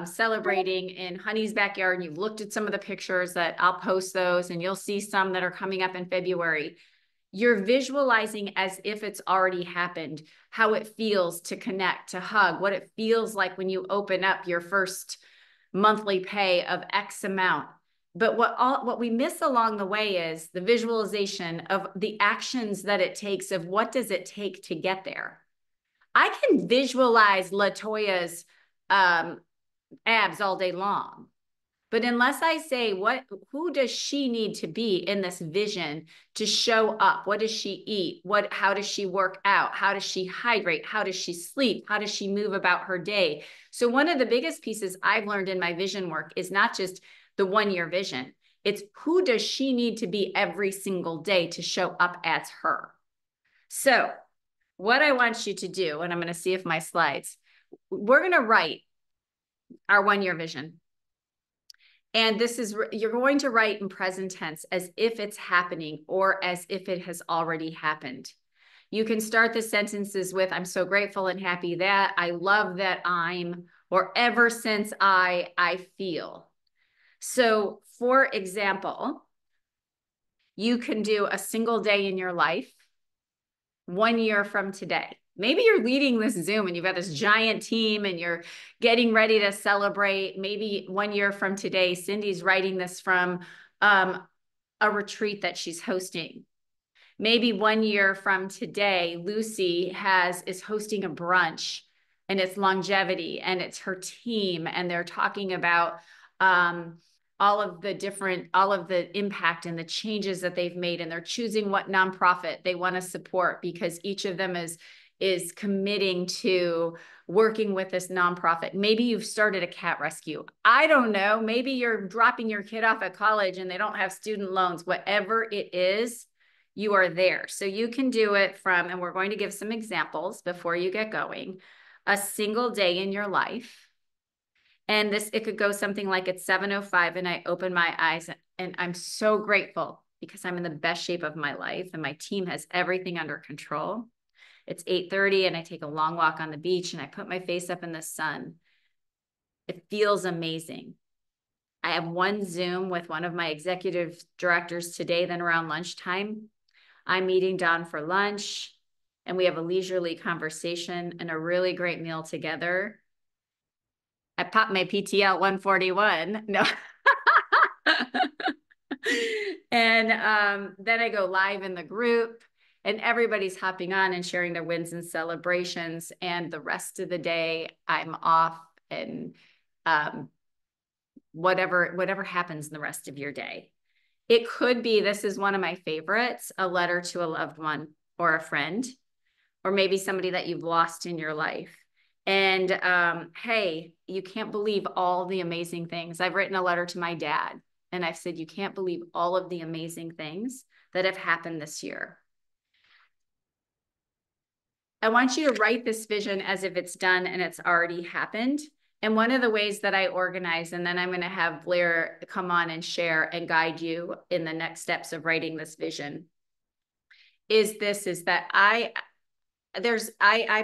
Speaker 2: celebrating in Honey's backyard, and you've looked at some of the pictures that I'll post those, and you'll see some that are coming up in February. You're visualizing as if it's already happened, how it feels to connect, to hug, what it feels like when you open up your first monthly pay of X amount. But what we miss along the way is the visualization of the actions that it takes of what does it take to get there. I can visualize LaToya's abs all day long. But unless I say, who does she need to be in this vision to show up? What does she eat? How does she work out? How does she hydrate? How does she sleep? How does she move about her day? So one of the biggest pieces I've learned in my vision work is not just the 1-year vision. It's who does she need to be every single day to show up as her? So what I want you to do, and I'm going to see if my slides, we're going to write our 1-year vision. And you're going to write in present tense as if it's happening or as if it has already happened. You can start the sentences with, I'm so grateful and happy that, I love that I'm, or ever since I feel. So for example, you can do a single day in your life 1 year from today. Maybe you're leading this Zoom and you've got this giant team and you're getting ready to celebrate. Maybe 1 year from today, Cindy's writing this from a retreat that she's hosting. Maybe 1 year from today, Lucy is hosting a brunch and it's longevity and it's her team. And they're talking about all of the impact and the changes that they've made. And they're choosing what nonprofit they want to support because each of them is committing to working with this nonprofit. Maybe you've started a cat rescue. I don't know. Maybe you're dropping your kid off at college and they don't have student loans. Whatever it is, you are there. So you can do it from, and we're going to give some examples before you get going, a single day in your life. And this, it could go something like it's 7:05 and I open my eyes and I'm so grateful because I'm in the best shape of my life and my team has everything under control. It's 8:30 and I take a long walk on the beach and I put my face up in the sun. It feels amazing. I have one Zoom with one of my executive directors today. Then around lunchtime, I'm meeting Dawn for lunch and we have a leisurely conversation and a really great meal together. I popped my PTL 141. No. And then I go live in the group and everybody's hopping on and sharing their wins and celebrations. And the rest of the day I'm off and whatever happens in the rest of your day. It could be, this is one of my favorites, a letter to a loved one or a friend, or maybe somebody that you've lost in your life. And hey, you can't believe all the amazing things. I've written a letter to my dad and I've said, you can't believe all of the amazing things that have happened this year. I want you to write this vision as if it's done and it's already happened. And one of the ways that I organize, and then I'm going to have Blair come on and share and guide you in the next steps of writing this vision, is that I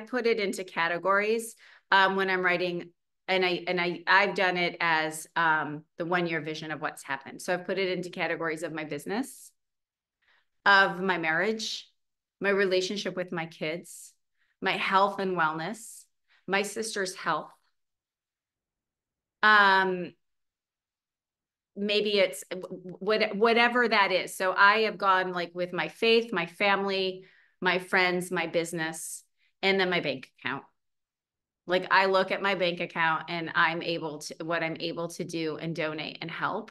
Speaker 2: put it into categories when I'm writing, and I've done it as the 1-year vision of what's happened. So I've put it into categories of my business, of my marriage, my relationship with my kids, my health and wellness, my sister's health. Maybe it's whatever that is. So I have gone like with my faith, my family, my friends, my business, and then my bank account. Like I look at my bank account and what I'm able to do and donate and help.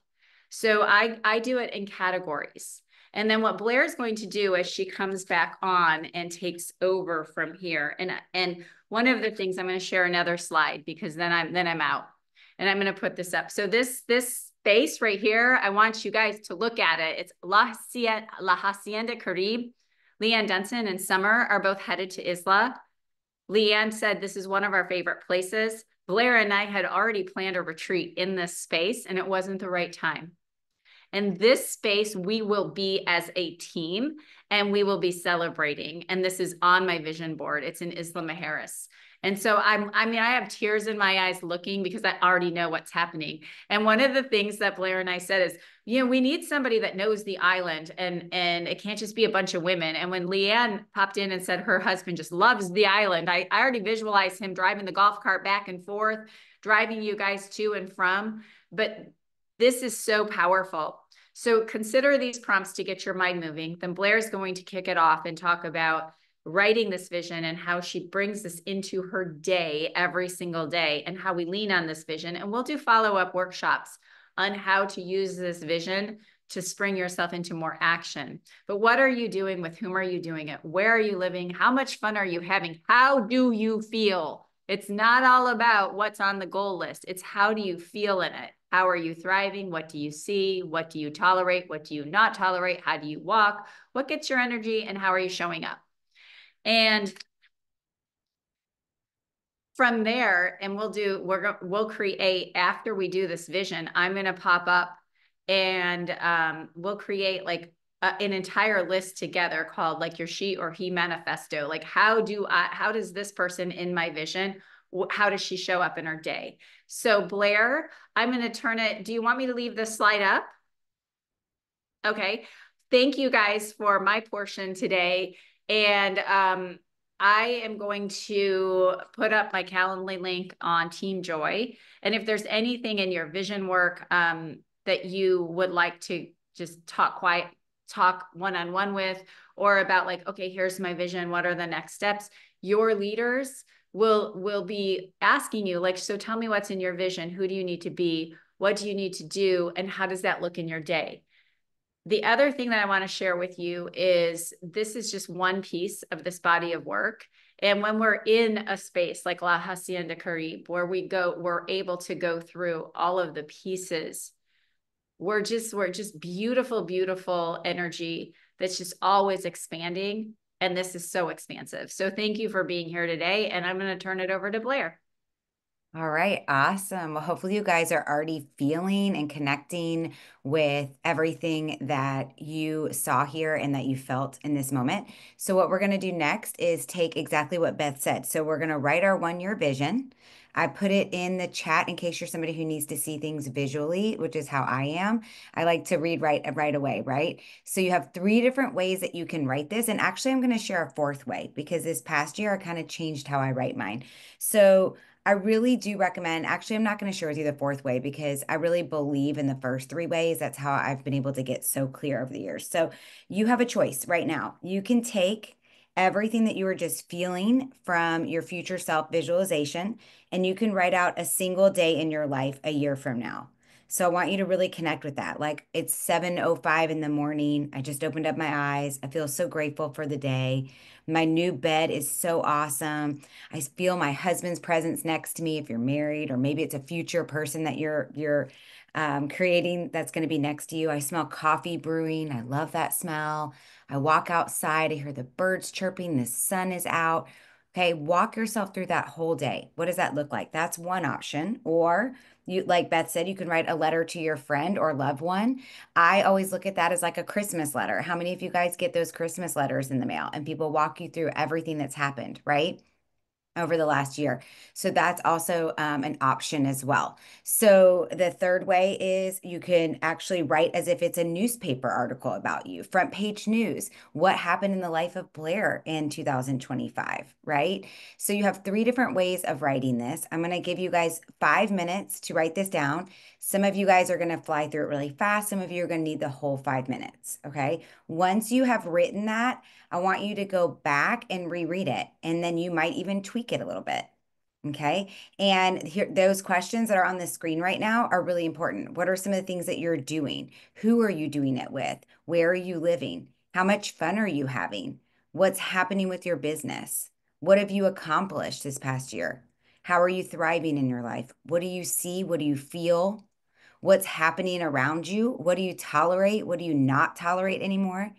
Speaker 2: So I do it in categories. And then what Blair is going to do as she comes back on and takes over from here. And one of the things, I'm going to share another slide because then I'm out and I'm going to put this up. So this space right here, I want you guys to look at it. It's La Hacienda Caribe. Leanne Dunson and Summer are both headed to Isla. Leanne said this is one of our favorite places. Blair and I had already planned a retreat in this space and it wasn't the right time. And this space, we will be as a team and we will be celebrating. And this is on my vision board. It's in Isla Mujeres. And so I have tears in my eyes looking because I already know what's happening. And one of the things that Blair and I said is, we need somebody that knows the island and it can't just be a bunch of women. And when Leanne popped in and said her husband just loves the island, I already visualized him driving the golf cart back and forth, driving you guys to and from. But this is so powerful. So consider these prompts to get your mind moving. Then Blair's going to kick it off and talk about writing this vision and how she brings this into her day every single day and how we lean on this vision. And we'll do follow-up workshops on how to use this vision to spring yourself into more action. But what are you doing? With whom are you doing it? Where are you living? How much fun are you having? How do you feel? It's not all about what's on the goal list. It's how do you feel in it? How are you thriving? What do you see? What do you tolerate? What do you not tolerate? How do you walk? What gets your energy? And how are you showing up? And from there, and we'll create, after we do this vision, I'm going to pop up and we'll create like an entire list together called like your she or he manifesto. Like how does this person in my vision, how does she show up in her day? So Blair, I'm going to turn it. Do you want me to leave this slide up? Okay. Thank you guys for my portion today. And I am going to put up my Calendly link on Team Joy. And if there's anything in your vision work that you would like to just talk one-on-one with, or about like, okay, here's my vision, what are the next steps? Your leaders will be asking you like, so tell me what's in your vision. Who do you need to be? What do you need to do? And how does that look in your day? The other thing that I want to share with you is this is just one piece of this body of work. And when we're in a space like La Hacienda Caribe, where we're able to go through all of the pieces, we're just beautiful, beautiful energy that's just always expanding. And this is so expansive. So thank you for being here today. And I'm going to turn it over to Blair.
Speaker 1: All right, awesome. Well, hopefully you guys are already feeling and connecting with everything that you saw here and that you felt in this moment. So what we're going to do next is take exactly what Beth said. So we're going to write our 1 year vision. I put it in the chat in case you're somebody who needs to see things visually, which is how I am. I like to read right away, right? So you have 3 different ways that you can write this. And actually, I'm going to share a 4th way because this past year I kind of changed how I write mine. So I really do recommend, actually, I'm not going to share with you the 4th way because I really believe in the first 3 ways. That's how I've been able to get so clear over the years. So you have a choice right now. You can take everything that you were just feeling from your future self visualization, and you can write out a single day in your life a year from now. So I want you to really connect with that. Like it's 7:05 in the morning. I just opened up my eyes. I feel so grateful for the day. My new bed is so awesome. I feel my husband's presence next to me if you're married, or maybe it's a future person that you're creating that's going to be next to you. I smell coffee brewing. I love that smell. I walk outside. I hear the birds chirping. The sun is out. Okay, walk yourself through that whole day. What does that look like? That's one option. Or you, like Beth said, you can write a letter to your friend or loved one. I always look at that as like a Christmas letter. How many of you guys get those Christmas letters in the mail and people walk you through everything that's happened, right? Over the last year. So that's also an option as well. So the 3rd way is you can actually write as if it's a newspaper article about you, front page news, what happened in the life of Blair in 2025, right? So you have 3 different ways of writing this. I'm going to give you guys 5 minutes to write this down. Some of you guys are going to fly through it really fast. Some of you are going to need the whole 5 minutes. Okay. Once you have written that, I want you to go back and reread it, and then you might even tweak it a little bit. Okay. And here, those questions that are on the screen right now are really important. What are some of the things that you're doing? Who are you doing it with? Where are you living? How much fun are you having? What's happening with your business? What have you accomplished this past year? How are you thriving in your life? What do you see? What do you feel? What's happening around you? What do you tolerate? What do you not tolerate anymore?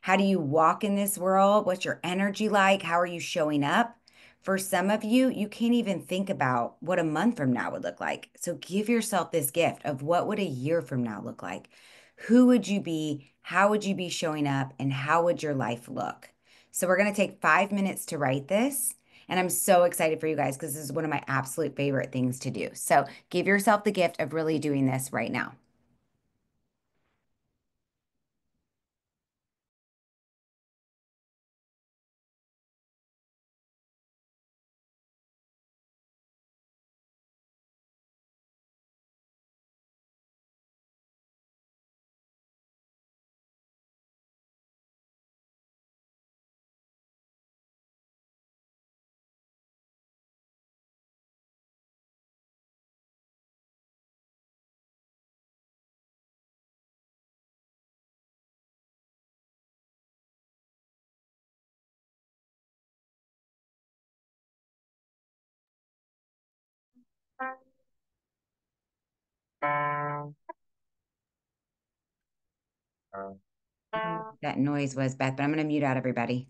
Speaker 1: How do you walk in this world? What's your energy like? How are you showing up? For some of you, you can't even think about what a month from now would look like. So give yourself this gift of what would a year from now look like? Who would you be? How would you be showing up? And how would your life look? So we're going to take 5 minutes to write this. And I'm so excited for you guys because this is one of my absolute favorite things to do. So give yourself the gift of really doing this right now. That noise was Beth, but I'm going to mute out everybody.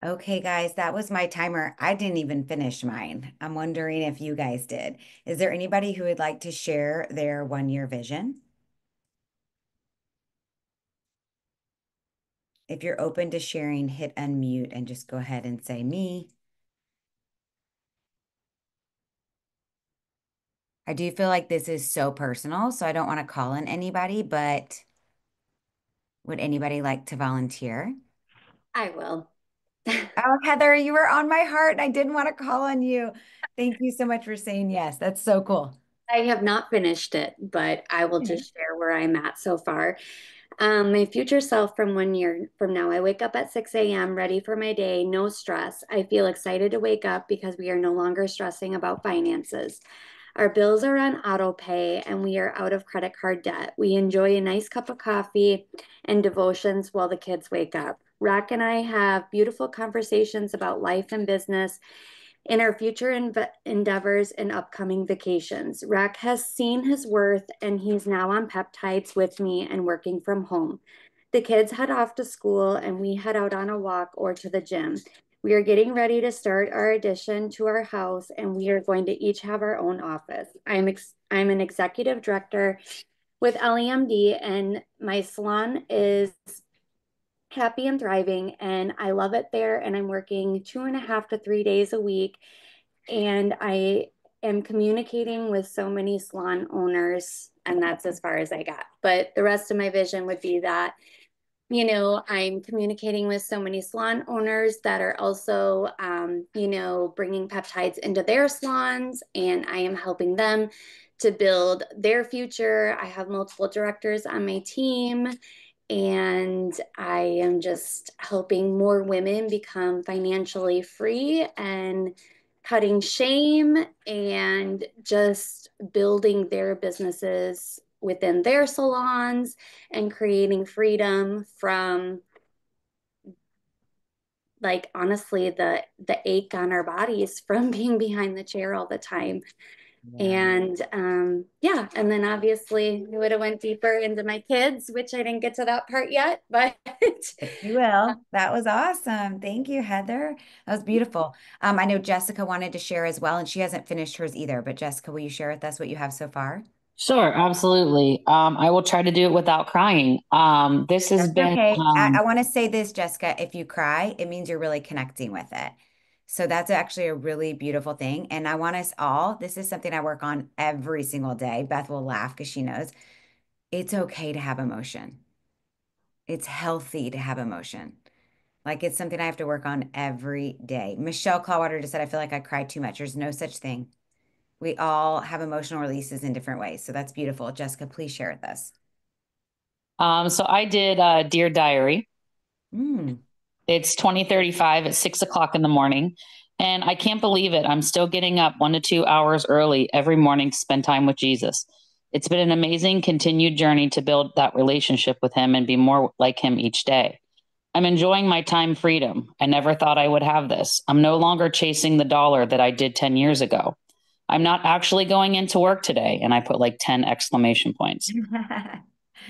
Speaker 1: Okay, guys, that was my timer. I didn't even finish mine. I'm wondering if you guys did. Is there anybody who would like to share their 1 year vision? If you're open to sharing, hit unmute and just go ahead and say me. I do feel like this is so personal, so I don't want to call on anybody, but would anybody like to volunteer?
Speaker 6: I will.
Speaker 1: Oh, Heather, you were on my heart and I didn't want to call on you. Thank you so much for saying yes. That's so cool.
Speaker 6: I have not finished it, but I will
Speaker 1: Okay.
Speaker 6: just share where I'm at so far. My future self from 1 year from now, I wake up at 6 a.m., ready for my day, no stress. I feel excited to wake up because we are no longer stressing about finances. Our bills are on auto pay and we are out of credit card debt. We enjoy a nice cup of coffee and devotions while the kids wake up. Rack and I have beautiful conversations about life and business in our future endeavors and upcoming vacations. Rack has seen his worth and he's now on peptides with me and working from home. The kids head off to school and we head out on a walk or to the gym. We are getting ready to start our addition to our house and we are going to each have our own office. I'm an executive director with LEMD and my salon is happy and thriving and I love it there and I'm working 2.5 to 3 days a week and I am communicating with so many salon owners and that's as far as I got. But the rest of my vision would be that I'm communicating with so many salon owners that are also, bringing peptides into their salons, and I am helping them to build their future. I have multiple directors on my team, and I am just helping more women become financially free and cutting shame and just building their businesses within their salons and creating freedom from like honestly the ache on our bodies from being behind the chair all the time.
Speaker 1: Yeah.
Speaker 6: And yeah, and then obviously we would have went deeper into my kids, which I didn't get to that part yet, but
Speaker 1: You will. That was awesome. Thank you, Heather. That was beautiful. I know Jessica wanted to share as well, and she hasn't finished hers either. But Jessica, will you share with us what you have so far?
Speaker 7: Sure, absolutely. I will try to do it without crying. This has
Speaker 1: That's
Speaker 7: been,
Speaker 1: okay. I want to say this, Jessica. If you cry, it means you're really connecting with it. So that's actually a really beautiful thing. And I want us all, this is something I work on every single day. Beth will laugh because she knows it's okay to have emotion. It's healthy to have emotion. Like it's something I have to work on every day. Michelle Clawwater just said, I feel like I cry too much. There's no such thing. We all have emotional releases in different ways. So that's beautiful. Jessica, please share with us.
Speaker 7: so I did Dear Diary.
Speaker 1: Mm.
Speaker 7: It's 2035 at 6 o'clock in the morning. And I can't believe it. I'm still getting up 1 to 2 hours early every morning to spend time with Jesus. It's been an amazing continued journey to build that relationship with him and be more like him each day. I'm enjoying my time freedom. I never thought I would have this. I'm no longer chasing the dollar that I did 10 years ago. I'm not actually going into work today. And I put like 10 exclamation points.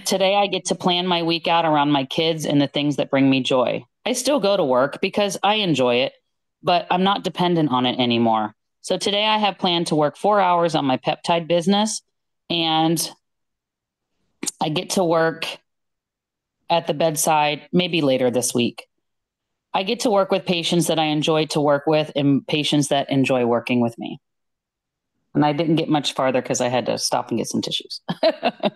Speaker 7: Today, I get to plan my week out around my kids and the things that bring me joy. I still go to work because I enjoy it, but I'm not dependent on it anymore. So today, I have planned to work 4 hours on my peptide business, and I get to work at the bedside maybe later this week. I get to work with patients that I enjoy to work with and patients that enjoy working with me. And I didn't get much farther because I had to stop and get some tissues.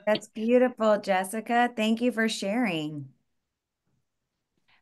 Speaker 1: That's beautiful, Jessica. Thank you for sharing.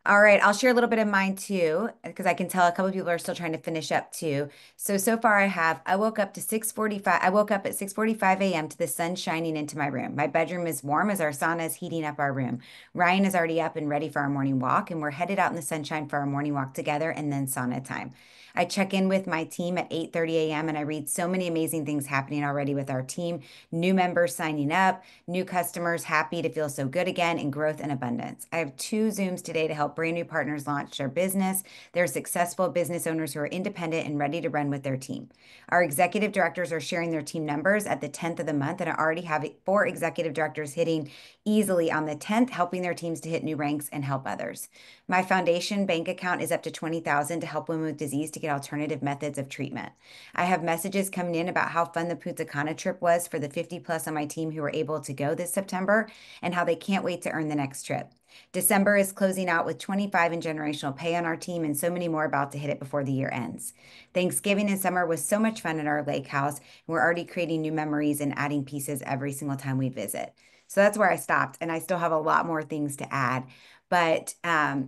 Speaker 1: All right, I'll share a little bit of mine too, because I can tell a couple of people are still trying to finish up too. So far I woke up to 6:45. I woke up at 6:45 a.m. to the sun shining into my room. My bedroom is warm as our sauna is heating up our room. Ryan is already up and ready for our morning walk, and we're headed out in the sunshine for our morning walk together and then sauna time. I check in with my team at 8:30 a.m. and I read so many amazing things happening already with our team, new members signing up, new customers happy to feel so good again, and growth and abundance. I have 2 Zooms today to help brand new partners launch their business. They're successful business owners who are independent and ready to run with their team. Our executive directors are sharing their team numbers at the 10th of the month, and I already have 4 executive directors hitting easily on the 10th, helping their teams to hit new ranks and help others. My foundation bank account is up to 20,000 to help women with disease to get alternative methods of treatment. I have messages coming in about how fun the Punta Cana trip was for the 50 plus on my team who were able to go this September and how they can't wait to earn the next trip. December is closing out with 25 in generational pay on our team and so many more about to hit it before the year ends. Thanksgiving and summer was so much fun at our lake house, and we're already creating new memories and adding pieces every single time we visit. So that's where I stopped, and I still have a lot more things to add. But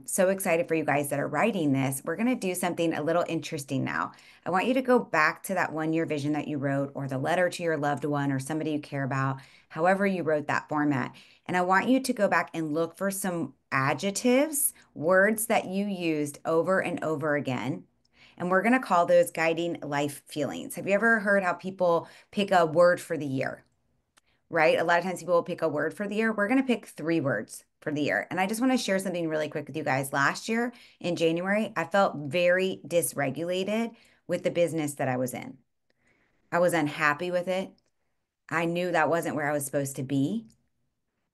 Speaker 1: so excited for you guys that are writing this. We're going to do something a little interesting now. I want you to go back to that 1 year vision that you wrote, or the letter to your loved one or somebody you care about, however you wrote that format. And I want you to go back and look for some adjectives, words that you used over and over again. And we're going to call those guiding life feelings. Have you ever heard how people pick a word for the year? Right? A lot of times people will pick a word for the year. We're going to pick 3 words for the year. And I just want to share something really quick with you guys. Last year in January, I felt very dysregulated with the business that I was in. I was unhappy with it. I knew that wasn't where I was supposed to be.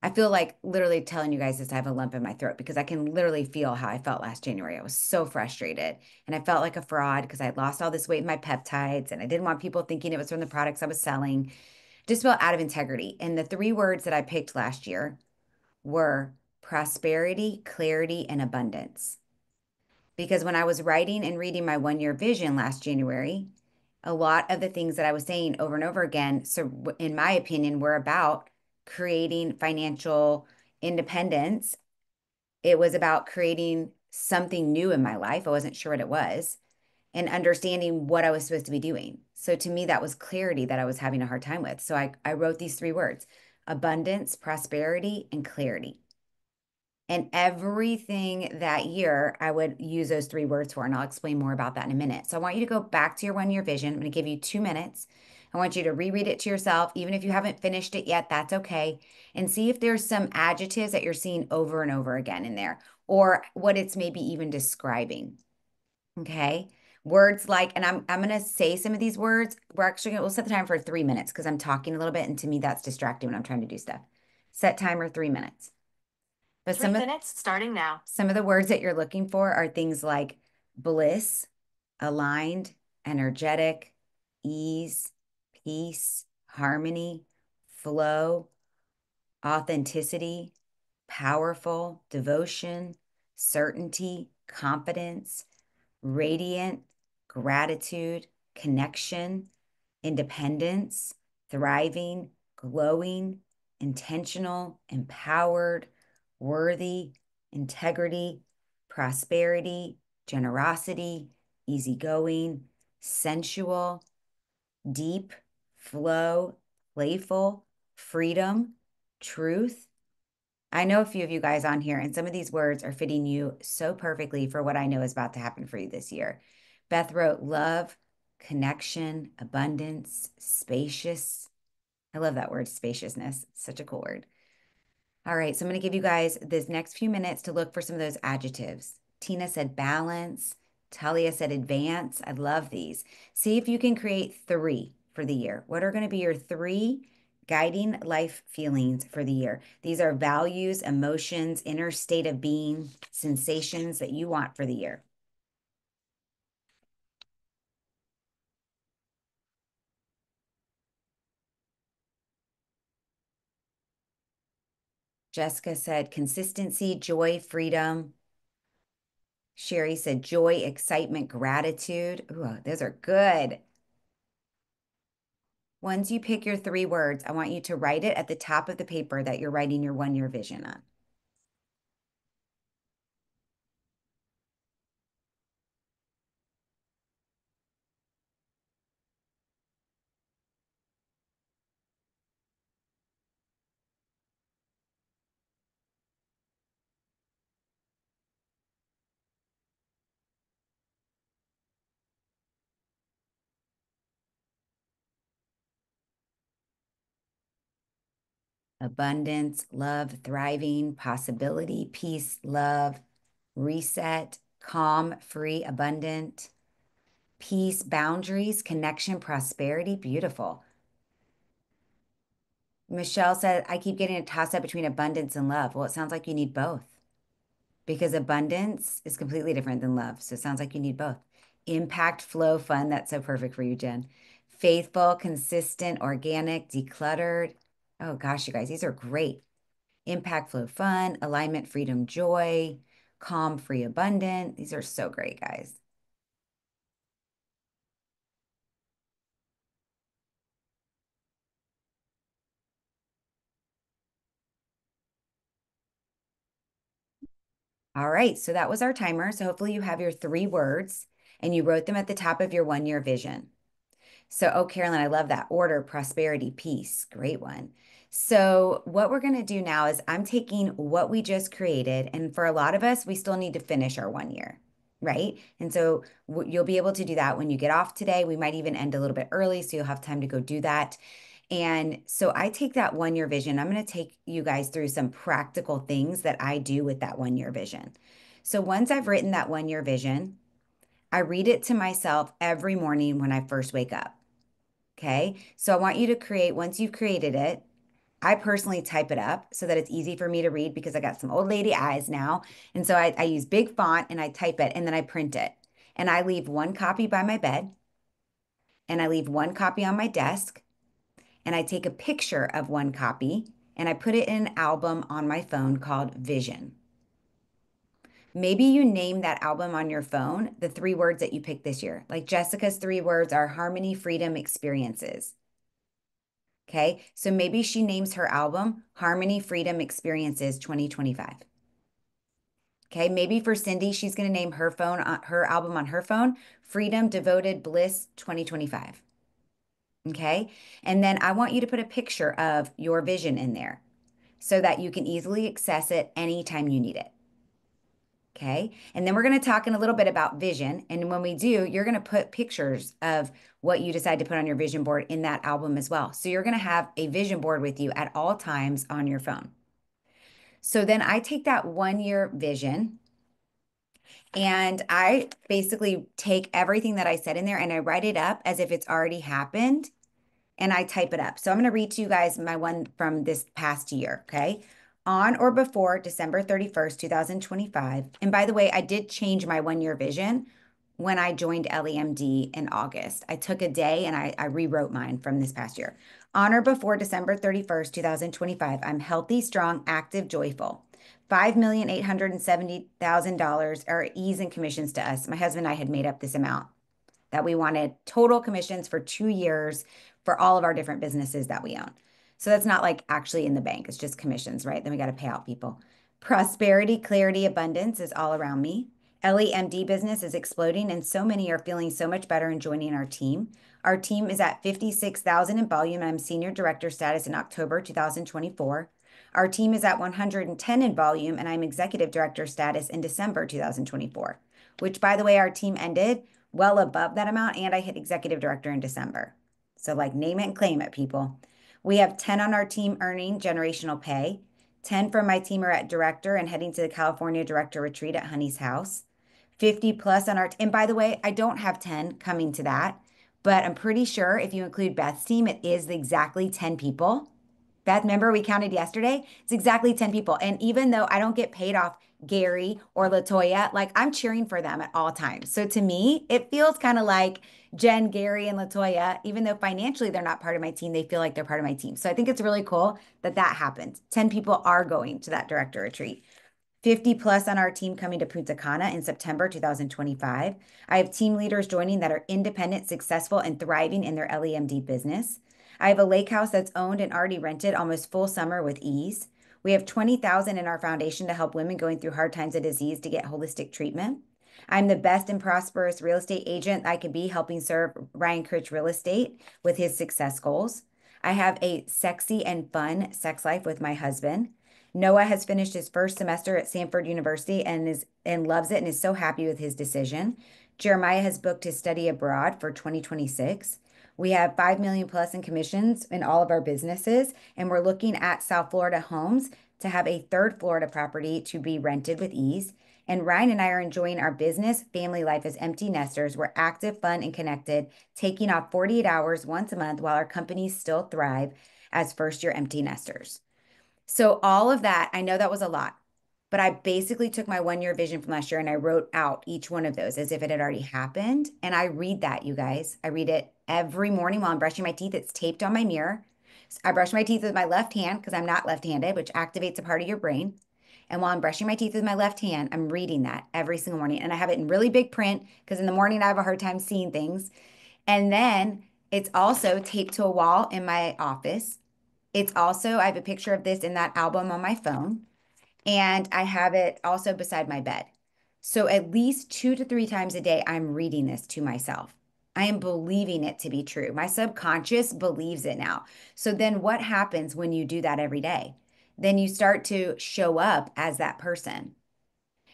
Speaker 1: I feel like literally telling you guys this, I have a lump in my throat because I can literally feel how I felt last January. I was so frustrated and I felt like a fraud because I had lost all this weight in my peptides and I didn't want people thinking it was from the products I was selling. Just felt out of integrity. And the 3 words that I picked last year were prosperity, clarity, and abundance. Because when I was writing and reading my 1 year vision last January, a lot of the things that I was saying over and over again, so in my opinion, were about creating financial independence. It was about creating something new in my life. I wasn't sure what it was, and understanding what I was supposed to be doing. So to me, that was clarity that I was having a hard time with. So I wrote these 3 words: abundance, prosperity, and clarity. And everything that year, I would use those 3 words for, and I'll explain more about that in a minute. So I want you to go back to your 1 year vision. I'm going to give you 2 minutes. I want you to reread it to yourself. Even if you haven't finished it yet, that's okay. And see if there's some adjectives that you're seeing over and over again in there, or what it's maybe even describing. Okay. Words like, and I'm going to say some of these words. We'll set the time for 3 minutes because I'm talking a little bit. And to me, that's distracting when I'm trying to do stuff. Set timer 3 minutes. But
Speaker 8: 3 minutes starting now.
Speaker 1: Some of the words that you're looking for are things like bliss, aligned, energetic, ease, peace, harmony, flow, authenticity, powerful, devotion, certainty, confidence, radiant, gratitude, connection, independence, thriving, glowing, intentional, empowered, worthy, integrity, prosperity, generosity, easygoing, sensual, deep, flow, playful, freedom, truth. I know a few of you guys on here, and some of these words are fitting you so perfectly for what I know is about to happen for you this year. Beth wrote love, connection, abundance, spacious. I love that word, spaciousness. It's such a cool word. All right, so I'm going to give you guys this next few minutes to look for some of those adjectives. Tina said balance. Talia said advance. I love these. See if you can create 3 for the year. What are going to be your 3 guiding life feelings for the year? These are values, emotions, inner state of being, sensations that you want for the year. Jessica said consistency, joy, freedom. Sherry said joy, excitement, gratitude. Ooh, those are good. Once you pick your 3 words, I want you to write it at the top of the paper that you're writing your 1 year vision on. Abundance, love, thriving, possibility, peace, love, reset, calm, free, abundant, peace, boundaries, connection, prosperity. Beautiful. Michelle said, I keep getting a toss up between abundance and love. Well, it sounds like you need both because abundance is completely different than love. So it sounds like you need both. Impact, flow, fun. That's so perfect for you, Jen. Faithful, consistent, organic, decluttered. Oh gosh, you guys, these are great. Impact, flow, fun, alignment, freedom, joy, calm, free, abundant. These are so great, guys. All right, so that was our timer. So hopefully you have your 3 words and you wrote them at the top of your 1-year vision. So, oh, Carolyn, I love that. Order, prosperity, peace. Great one. So, what we're going to do now is I'm taking what we just created, and for a lot of us, we still need to finish our 1 year, right? And so, you'll be able to do that when you get off today. We might even end a little bit early, so you'll have time to go do that. And so, I take that 1-year vision. I'm going to take you guys through some practical things that I do with that 1-year vision. So, once I've written that 1-year vision, I read it to myself every morning when I first wake up. Okay. So I want you to create, once you've created it, I personally type it up so that it's easy for me to read because I got some old lady eyes now. And so I use big font and I type it and then I print it. And I leave 1 copy by my bed and I leave 1 copy on my desk and I take a picture of 1 copy and I put it in an album on my phone called Vision. Maybe you name that album on your phone the 3 words that you picked this year. Like Jessica's 3 words are harmony, freedom, experiences. Okay, so maybe she names her album Harmony Freedom Experiences 2025. Okay, maybe for Cindy, she's going to name her album on her phone Freedom Devoted Bliss 2025. Okay, and then I want you to put a picture of your vision in there so that you can easily access it anytime you need it. Okay. And then we're going to talk in a little bit about vision. And when we do, you're going to put pictures of what you decide to put on your vision board in that album as well. So you're going to have a vision board with you at all times on your phone. So then I take that 1-year vision and I basically take everything that I said in there and I write it up as if it's already happened and I type it up. So I'm going to read to you guys my one from this past year. Okay. On or before December 31st, 2025. And by the way, I did change my 1-year vision when I joined LEMD in August. I took a day and I rewrote mine from this past year. On or before December 31st, 2025, I'm healthy, strong, active, joyful. $5,870,000 are ease and commissions to us. My husband and I had made up this amount that we wanted total commissions for 2 years for all of our different businesses that we own. So that's not like actually in the bank. It's just commissions, right? Then we got to pay out people. Prosperity, clarity, abundance is all around me. LEMD business is exploding and so many are feeling so much better and joining our team. Our team is at 56,000 in volume. I'm senior director status in October 2024. Our team is at 110 in volume and I'm executive director status in December 2024, which by the way, our team ended well above that amount and I hit executive director in December. So like name it and claim it, people. We have 10 on our team earning generational pay. 10 from my team are at director and heading to the California director retreat at Honey's house. 50 plus on our, and by the way, I don't have 10 coming to that, but I'm pretty sure if you include Beth's team, it is exactly 10 people. Beth, remember we counted yesterday? It's exactly 10 people. And even though I don't get paid off Gary or Latoya, like I'm cheering for them at all times. So to me, it feels kind of like Jen, Gary, and Latoya, even though financially they're not part of my team, they feel like they're part of my team. So I think it's really cool that that happened. 10 people are going to that director retreat. 50 plus on our team coming to Punta Cana in September 2025. I have team leaders joining that are independent, successful, and thriving in their LEMD business. I have a lake house that's owned and already rented almost full summer with ease. We have 20,000 in our foundation to help women going through hard times of disease to get holistic treatment. I'm the best and prosperous real estate agent I could be, helping serve Ryan Critch Real Estate with his success goals. I have a sexy and fun sex life with my husband. Noah has finished his first semester at Samford University and loves it and is so happy with his decision. Jeremiah has booked his study abroad for 2026. We have 5 million plus in commissions in all of our businesses, and we're looking at South Florida homes to have a third Florida property to be rented with ease. And Ryan and I are enjoying our business family life as empty nesters. We're active, fun, and connected, taking off 48 hours once a month while our companies still thrive as first year empty nesters. So, all of that, I know that was a lot, but I basically took my 1 year vision from last year and I wrote out each one of those as if it had already happened. And I read that, you guys. I read it every morning while I'm brushing my teeth. It's taped on my mirror. I brush my teeth with my left hand because I'm not left-handed, which activates a part of your brain. And while I'm brushing my teeth with my left hand, I'm reading that every single morning. And I have it in really big print because in the morning I have a hard time seeing things. And then it's also taped to a wall in my office. It's also, I have a picture of this in that album on my phone. And I have it also beside my bed. So at least 2 to 3 times a day, I'm reading this to myself. I am believing it to be true. My subconscious believes it now. So then what happens when you do that every day? Then you start to show up as that person.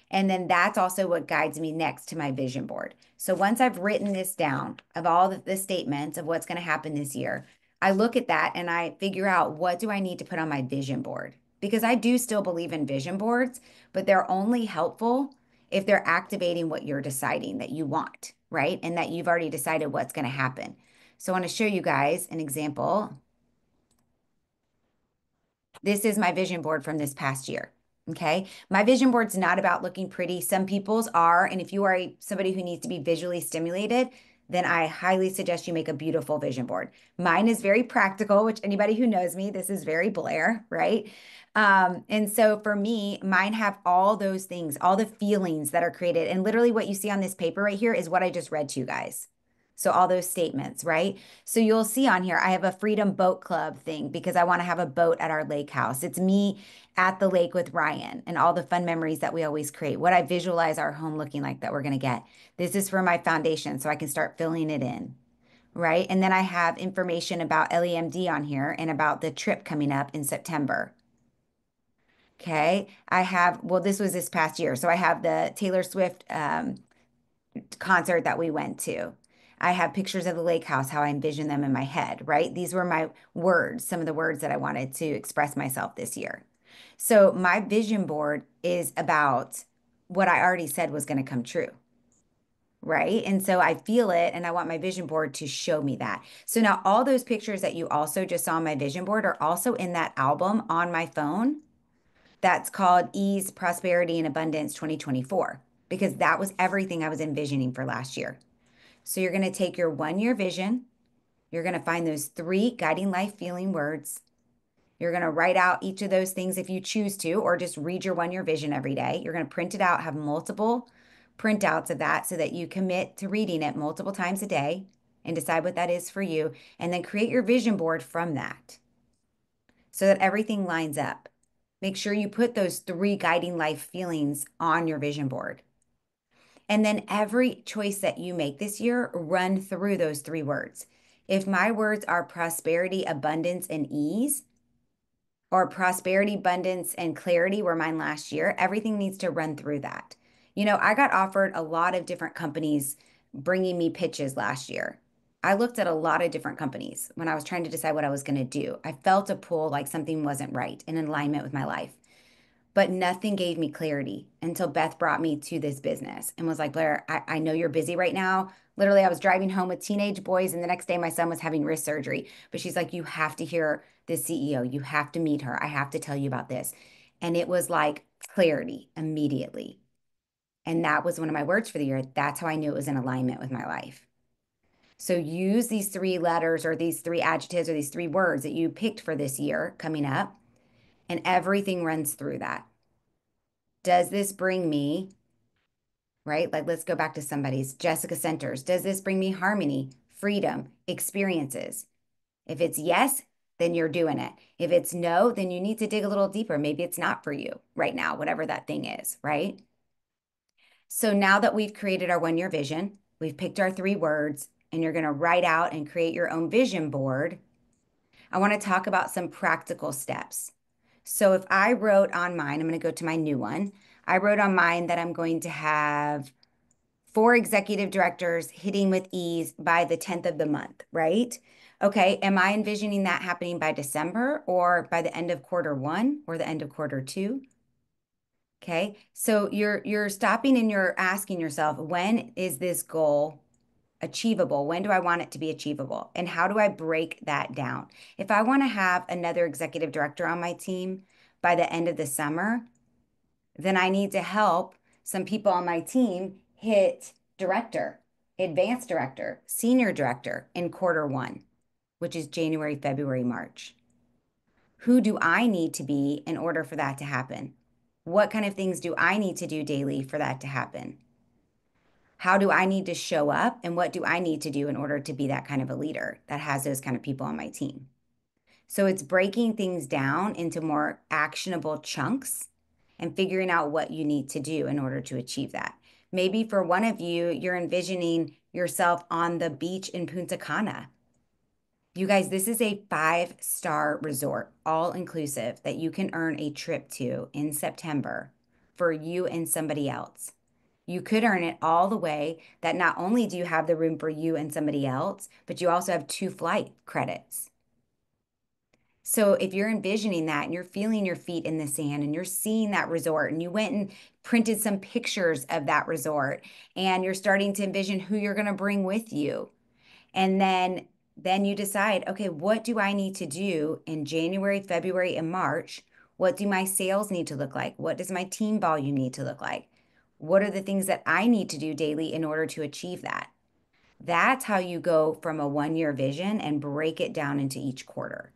Speaker 1: And then that's also what guides me next to my vision board. So once I've written this down of all the statements of what's going to happen this year, I look at that and I figure out what do I need to put on my vision board? Because I do still believe in vision boards, but they're only helpful if they're activating what you're deciding that you want, right? And that you've already decided what's going to happen. So I want to show you guys an example. This is my vision board from this past year. Okay. My vision board's not about looking pretty. Some people's are. And if you are somebody who needs to be visually stimulated, then I highly suggest you make a beautiful vision board. Mine is very practical, which anybody who knows me, this is very Blair, right? And so for me, mine have all those things, all the feelings that are created. And literally what you see on this paper right here is what I just read to you guys. So all those statements, right? So you'll see on here, I have a Freedom Boat Club thing because I want to have a boat at our lake house. It's me at the lake with Ryan and all the fun memories that we always create, what I visualize our home looking like that we're going to get. This is for my foundation, so I can start filling it in, right? And then I have information about LEMD on here and about the trip coming up in September. Okay. I have, well, this was this past year. So I have the Taylor Swift concert that we went to. I have pictures of the lake house, how I envision them in my head, right? These were my words, some of the words that I wanted to express myself this year. So my vision board is about what I already said was going to come true, right? And so I feel it and I want my vision board to show me that. So now all those pictures that you also just saw on my vision board are also in that album on my phone that's called Ease, Prosperity, and Abundance 2024, because that was everything I was envisioning for last year. So you're going to take your 1 year vision. You're going to find those 3 guiding life feeling words. You're going to write out each of those things if you choose to, or just read your 1 year vision every day. You're going to print it out, have multiple printouts of that so that you commit to reading it multiple times a day and decide what that is for you. And then create your vision board from that so that everything lines up. Make sure you put those 3 guiding life feelings on your vision board. And then every choice that you make this year, run through those 3 words. If my words are prosperity, abundance, and ease, or prosperity, abundance, and clarity were mine last year, everything needs to run through that. You know, I got offered a lot of different companies bringing me pitches last year. I looked at a lot of different companies when I was trying to decide what I was going to do. I felt a pull like something wasn't right in alignment with my life. But nothing gave me clarity until Beth brought me to this business and was like, Blair, I know you're busy right now. Literally, I was driving home with teenage boys, and the next day my son was having wrist surgery. But she's like, you have to hear this CEO. You have to meet her. I have to tell you about this. And it was like clarity immediately. And that was one of my words for the year. That's how I knew it was in alignment with my life. So use these 3 letters or these 3 adjectives or these 3 words that you picked for this year coming up, and everything runs through that. Does this bring me, right? Like, let's go back to somebody's, Jessica Centers. Does this bring me harmony, freedom, experiences? If it's yes, then you're doing it. If it's no, then you need to dig a little deeper. Maybe it's not for you right now, whatever that thing is, right? So now that we've created our 1 year vision, we've picked our 3 words, and you're going to write out and create your own vision board. I want to talk about some practical steps. So if I wrote on mine, I'm going to go to my new one. I wrote on mine that I'm going to have 4 executive directors hitting with ease by the 10th of the month, right? Okay, am I envisioning that happening by December or by the end of quarter 1 or the end of quarter 2? Okay. So you're stopping and you're asking yourself, when is this goal achievable? When do I want it to be achievable? And how do I break that down? If I want to have another executive director on my team by the end of the summer, then I need to help some people on my team hit director, advanced director, senior director in quarter one, which is January, February, March. Who do I need to be in order for that to happen? What kind of things do I need to do daily for that to happen? How do I need to show up? And what do I need to do in order to be that kind of a leader that has those kind of people on my team? So it's breaking things down into more actionable chunks and figuring out what you need to do in order to achieve that. Maybe for one of you, you're envisioning yourself on the beach in Punta Cana. You guys, this is a 5-star resort, all inclusive, that you can earn a trip to in September for you and somebody else. You could earn it all the way that not only do you have the room for you and somebody else, but you also have 2 flight credits. So if you're envisioning that and you're feeling your feet in the sand and you're seeing that resort and you went and printed some pictures of that resort and you're starting to envision who you're going to bring with you. And then you decide, okay, what do I need to do in January, February, and March? What do my sales need to look like? What does my team volume need to look like? What are the things that I need to do daily in order to achieve that? That's how you go from a 1-year vision and break it down into each quarter.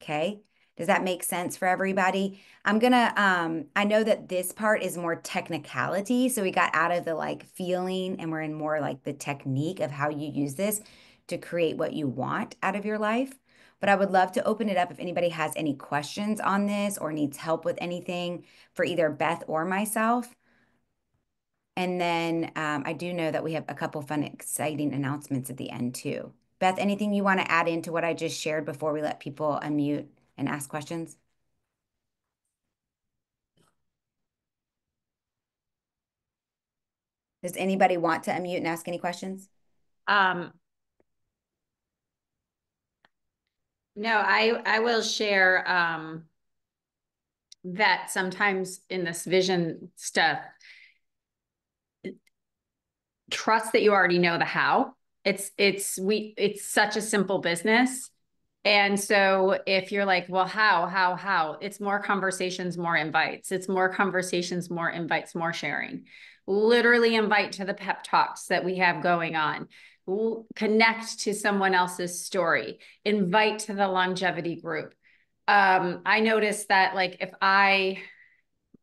Speaker 1: Okay. Does that make sense for everybody? I know that this part is more technicality. So we got out of the like feeling and we're in more like the technique of how you use this to create what you want out of your life. But I would love to open it up if anybody has any questions on this or needs help with anything for either Beth or myself. And then I do know that we have a couple fun, exciting announcements at the end too. Beth, anything you want to add into what I just shared before we let people unmute and ask questions? Does anybody want to unmute and ask any questions?
Speaker 2: No, I will share that sometimes in this vision stuff, trust that you already know the how. It's such a simple business. And so if you're like, well, how, it's more conversations, more invites. It's more conversations, more invites, more sharing. Literally invite to the pep talks that we have going on. Connect to someone else's story. Invite to the longevity group. I noticed that like if I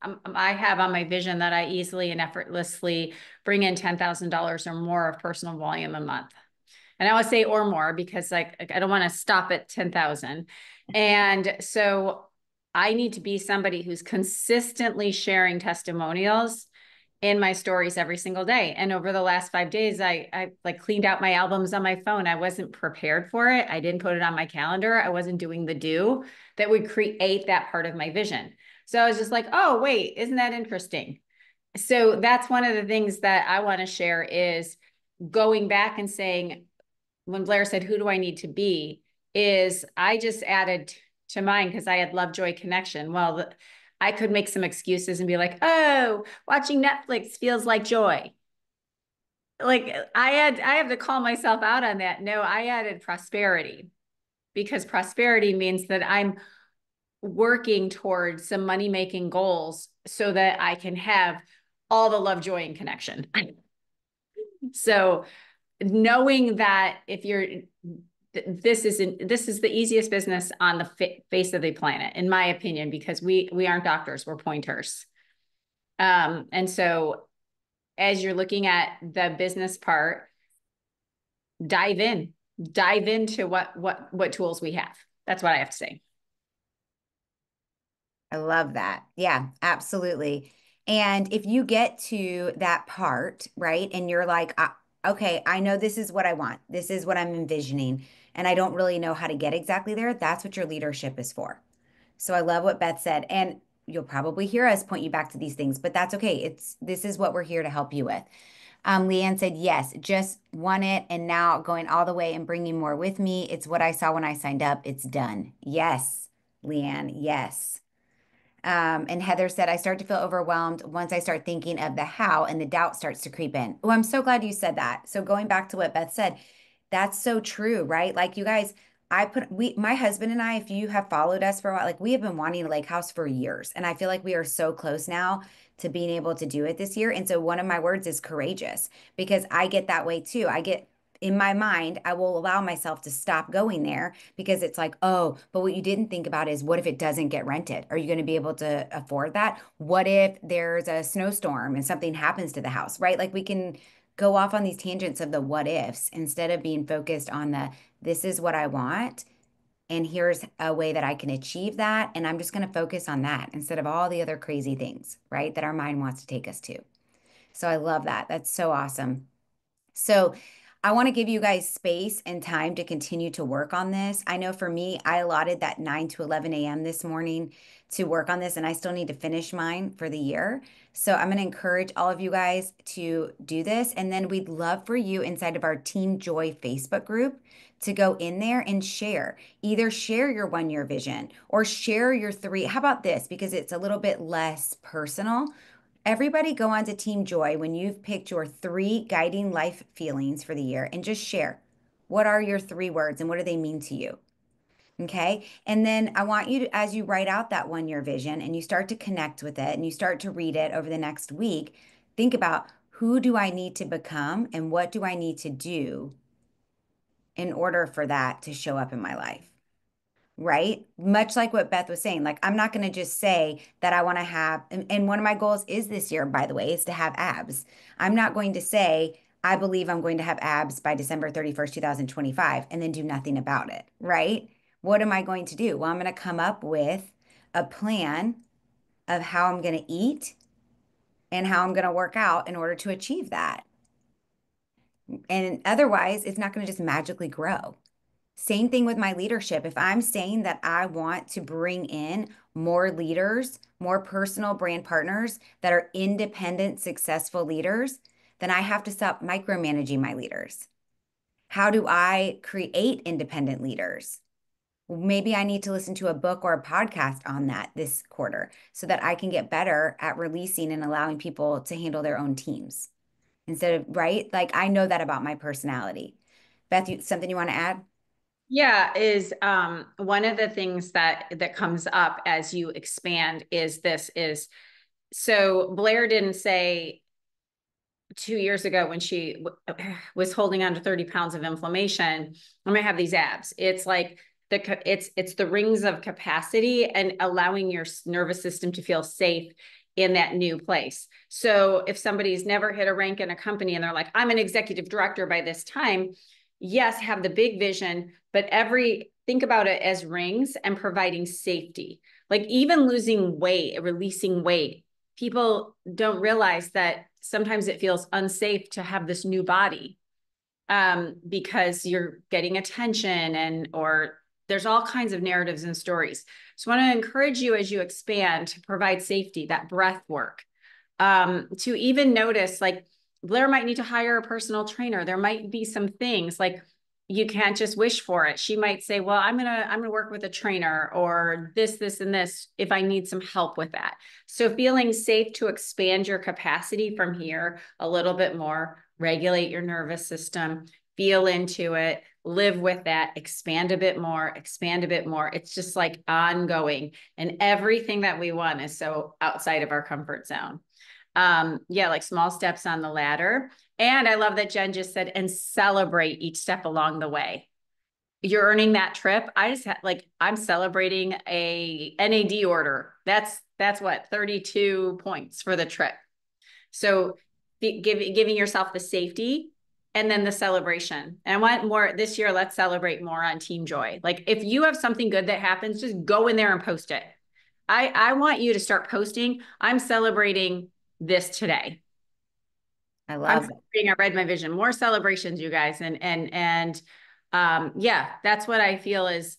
Speaker 2: have on my vision that I easily and effortlessly bring in $10,000 or more of personal volume a month. And I would say or more because like I don't want to stop at 10,000. And so I need to be somebody who's consistently sharing testimonials in my stories every single day. And over the last 5 days, I like cleaned out my albums on my phone. I wasn't prepared for it. I didn't put it on my calendar. I wasn't doing the do that would create that part of my vision. So I was just like, oh, wait, isn't that interesting? So that's one of the things that I want to share is going back and saying, when Blair said, who do I need to be? Is I just added to mine because I had love, joy, connection. Well, I could make some excuses and be like, oh, watching Netflix feels like joy. Like I have to call myself out on that. No, I added prosperity because prosperity means that I'm working towards some money-making goals so that I can have all the love, joy, and connection. So knowing that if you're, this is the easiest business on the face of the planet, in my opinion, because we aren't doctors, we're pointers. And so as you're looking at the business part, dive into what tools we have. That's what I have to say.
Speaker 1: I love that. Yeah, absolutely. And if you get to that part, right, and you're like, okay, I know this is what I want. This is what I'm envisioning. And I don't really know how to get exactly there. That's what your leadership is for. So I love what Beth said. And you'll probably hear us point you back to these things, but that's okay. This is what we're here to help you with. Leanne said, yes, just want it. And now going all the way and bringing more with me. It's what I saw when I signed up. It's done. Yes, Leanne, yes. And Heather said, I start to feel overwhelmed once I start thinking of the how and the doubt starts to creep in. Oh, I'm so glad you said that. So going back to what Beth said, that's so true, right? Like you guys, my husband and I, if you have followed us for a while, like we have been wanting a lake house for years. And I feel like we are so close now to being able to do it this year. And so one of my words is courageous because I get that way too. I get in my mind, I will allow myself to stop going there because it's like, oh, but what you didn't think about is what if it doesn't get rented? Are you going to be able to afford that? What if there's a snowstorm and something happens to the house, right? Like we can go off on these tangents of the what ifs instead of being focused on the this is what I want. And here's a way that I can achieve that. And I'm just going to focus on that instead of all the other crazy things, right? That our mind wants to take us to. So I love that. That's so awesome. So I want to give you guys space and time to continue to work on this. I know for me, I allotted that 9 to 11 a.m. this morning to work on this, and I still need to finish mine for the year. So I'm going to encourage all of you guys to do this. And then we'd love for you inside of our Team Joy Facebook group to go in there and share. Either share your 1 year vision or share your 3. How about this? Because it's a little bit less personal. Everybody go on to Team Joy when you've picked your 3 guiding life feelings for the year and just share. What are your 3 words and what do they mean to you? Okay. And then I want you to, as you write out that 1 year vision and you start to connect with it and you start to read it over the next week, think about who do I need to become and what do I need to do in order for that to show up in my life? Right? Much like what Beth was saying, like I'm not going to just say that I want to have, and one of my goals is this year, by the way, is to have abs. I'm not going to say, I believe I'm going to have abs by December 31st, 2025, and then do nothing about it, right? What am I going to do? Well, I'm going to come up with a plan of how I'm going to eat and how I'm going to work out in order to achieve that. And otherwise, it's not going to just magically grow. Same thing with my leadership. If I'm saying that I want to bring in more leaders, more personal brand partners that are independent, successful leaders, then I have to stop micromanaging my leaders. How do I create independent leaders? Maybe I need to listen to a book or a podcast on that this quarter so that I can get better at releasing and allowing people to handle their own teams instead of, right? Like I know that about my personality. Beth, something you want to add?
Speaker 2: Yeah, is one of the things that comes up as you expand is so Blair didn't say 2 years ago when she was holding on to 30 pounds of inflammation, I'm gonna have these abs. It's like it's the rings of capacity and allowing your nervous system to feel safe in that new place. So if somebody's never hit a rank in a company and they're like, I'm an executive director by this time, yes, have the big vision, but think about it as rings and providing safety. Like even losing weight, releasing weight, people don't realize that sometimes it feels unsafe to have this new body because you're getting attention or there's all kinds of narratives and stories. So I want to encourage you as you expand to provide safety, that breath work, to even notice like Blair might need to hire a personal trainer. There might be some things like you can't just wish for it. She might say, well, I'm gonna work with a trainer or this, and this, if I need some help with that. So feeling safe to expand your capacity from here a little bit more, regulate your nervous system, feel into it, live with that, expand a bit more, expand a bit more. It's just like ongoing. And everything that we want is so outside of our comfort zone. Yeah, like small steps on the ladder. And I love that Jen just said, and celebrate each step along the way. You're earning that trip. I'm celebrating a NAD order. That's what, 32 points for the trip. So giving yourself the safety and then the celebration. And I want more this year. Let's celebrate more on Team Joy. Like if you have something good that happens, just go in there and post it. I want you to start posting. I'm celebrating this today.
Speaker 1: I love
Speaker 2: it. I read my vision, more celebrations, you guys. And yeah, that's what I feel is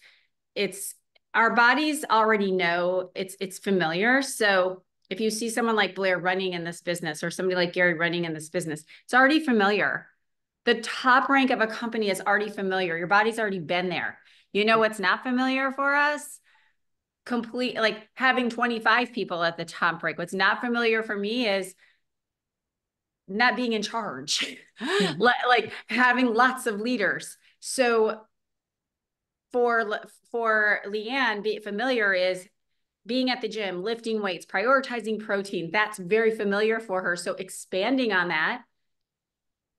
Speaker 2: it's our bodies already know it's familiar. So if you see someone like Blair running in this business or somebody like Gary running in this business, it's already familiar. The top rank of a company is already familiar. Your body's already been there. You know what's not familiar for us? complete, like having 25 people at the top break. What's not familiar for me is not being in charge, like having lots of leaders. So for Leanne, be familiar is being at the gym, lifting weights, prioritizing protein. That's very familiar for her. So expanding on that,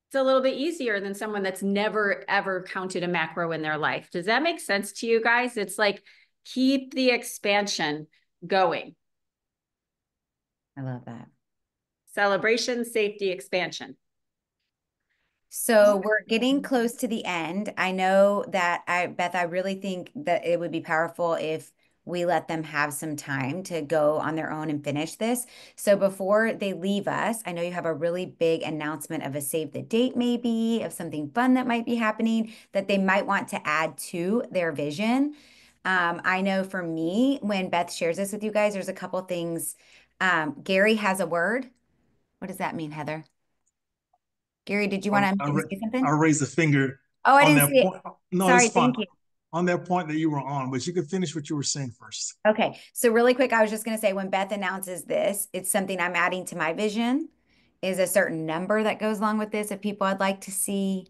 Speaker 2: it's a little bit easier than someone that's never, ever counted a macro in their life. Does that make sense to you guys? It's like, keep the expansion going.
Speaker 1: I love that.
Speaker 2: Celebration, safety, expansion.
Speaker 1: So we're getting close to the end. I know that Beth, I really think that it would be powerful if we let them have some time to go on their own and finish this. So before they leave us, I know you have a really big announcement of a save the date, maybe of something fun that might be happening that they might want to add to their vision. I know for me, when Beth shares this with you guys, there's a couple things. Gary has a word. What does that mean, Heather? Gary, did you want to say something?
Speaker 8: I raised a finger
Speaker 1: Oh, I
Speaker 8: on
Speaker 1: didn't
Speaker 8: that
Speaker 1: see
Speaker 8: point.
Speaker 1: it.
Speaker 8: No,
Speaker 1: Sorry,
Speaker 8: it's fine.
Speaker 1: thank you.
Speaker 8: On that point that you were on, but you could finish what you were saying first.
Speaker 1: Okay, so really quick, I was just going to say when Beth announces this, it's something I'm adding to my vision, is a certain number that goes along with this of people I'd like to see,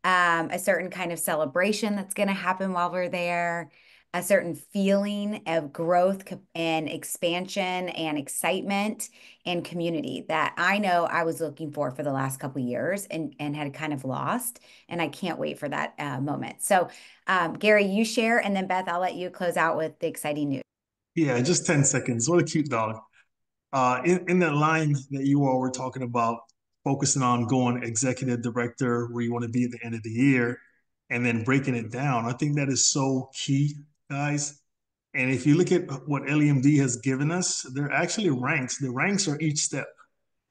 Speaker 1: a certain kind of celebration that's going to happen while we're there, a certain feeling of growth and expansion and excitement and community that I know I was looking for the last couple of years and had kind of lost, and I can't wait for that moment. So Gary, you share, and then Beth, I'll let you close out with the exciting news.
Speaker 8: Yeah, just 10 seconds. What a cute dog. In that line that you all were talking about, focusing on going executive director where you want to be at the end of the year, and then breaking it down, I think that is so key, guys. And if you look at what LEMD has given us, they're actually ranks. The ranks are each step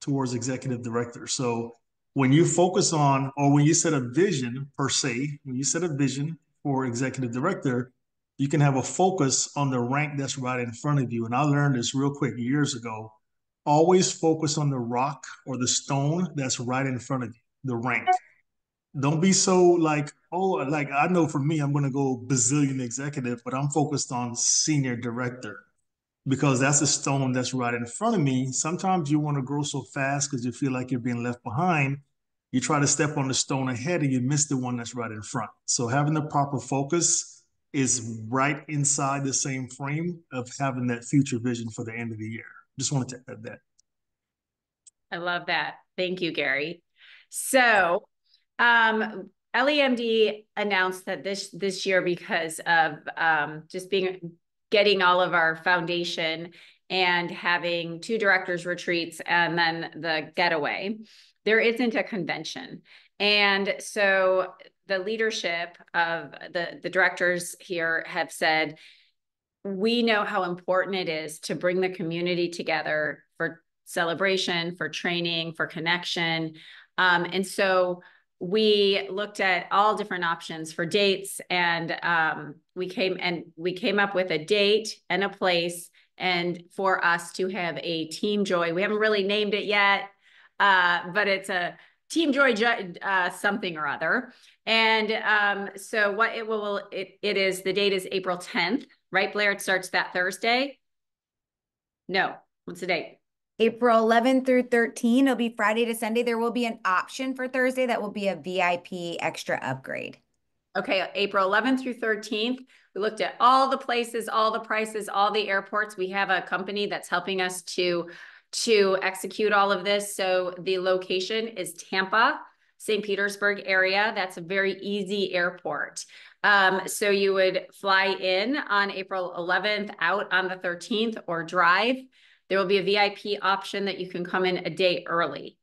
Speaker 8: towards executive director. So when you focus on, or when you set a vision per se, when you set a vision for executive director, you can have a focus on the rank that's right in front of you. And I learned this real quick years ago. Always focus on the rock or the stone that's right in front of you, the rank. Don't be so like, oh, like I know for me, I'm going to go bazillion executive, but I'm focused on senior director because that's a stone that's right in front of me. Sometimes you want to grow so fast because you feel like you're being left behind. You try to step on the stone ahead and you miss the one that's right in front. So having the proper focus is right inside the same frame of having that future vision for the end of the year. Just wanted to add that.
Speaker 2: I love that. Thank you, Gary. So LEMD announced that this year, because of just getting all of our foundation and having 2 directors retreats and then the getaway, there isn't a convention. And so the leadership of the directors here have said, we know how important it is to bring the community together for celebration, for training, for connection. And so we looked at all different options for dates, and we came up with a date and a place, and for us to have a Team Joy. We haven't really named it yet, but it's a Team Joy something or other. And so what it is, the date is April 10th, right, Blair? It starts that Thursday. No, what's the date?
Speaker 1: April 11th through 13th. It'll be Friday to Sunday. There will be an option for Thursday that will be a VIP extra upgrade.
Speaker 2: Okay, April 11th through 13th. We looked at all the places, all the prices, all the airports. We have a company that's helping us to execute all of this. So the location is Tampa, St. Petersburg area. That's a very easy airport. So you would fly in on April 11th, out on the 13th, or drive. There will be a VIP option that you can come in a day early.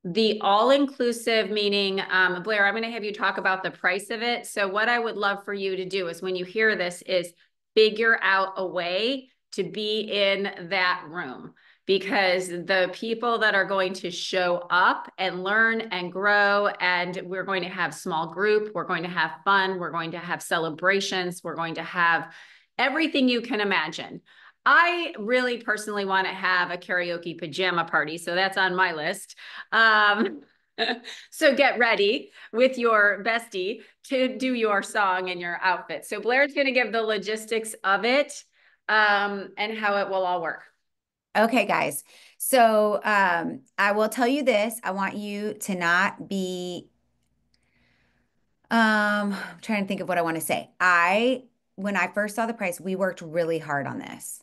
Speaker 2: The all-inclusive, meaning, Blair, I'm going to have you talk about the price of it. So what I would love for you to do is, when you hear this, is figure out a way to be in that room, because the people that are going to show up and learn and grow, and we're going to have small group, we're going to have fun, we're going to have celebrations, we're going to have everything you can imagine. I really personally want to have a karaoke pajama party, so that's on my list. So get ready with your bestie to do your song and your outfit. So Blair's going to give the logistics of it. and how it will all work.
Speaker 1: Okay, guys. So I will tell you this. I want you to not be I'm trying to think of what I want to say. When I first saw the price, we worked really hard on this.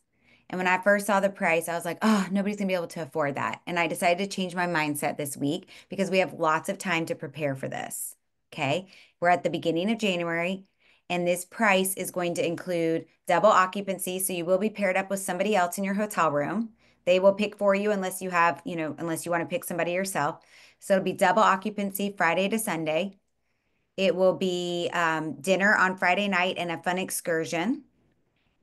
Speaker 1: And when I first saw the price, I was like, oh, nobody's gonna be able to afford that. And I decided to change my mindset this week because we have lots of time to prepare for this. Okay. We're at the beginning of January, and this price is going to include double occupancy. So you will be paired up with somebody else in your hotel room. They will pick for you unless you have, unless you want to pick somebody yourself. So it'll be double occupancy Friday to Sunday. It will be dinner on Friday night and a fun excursion.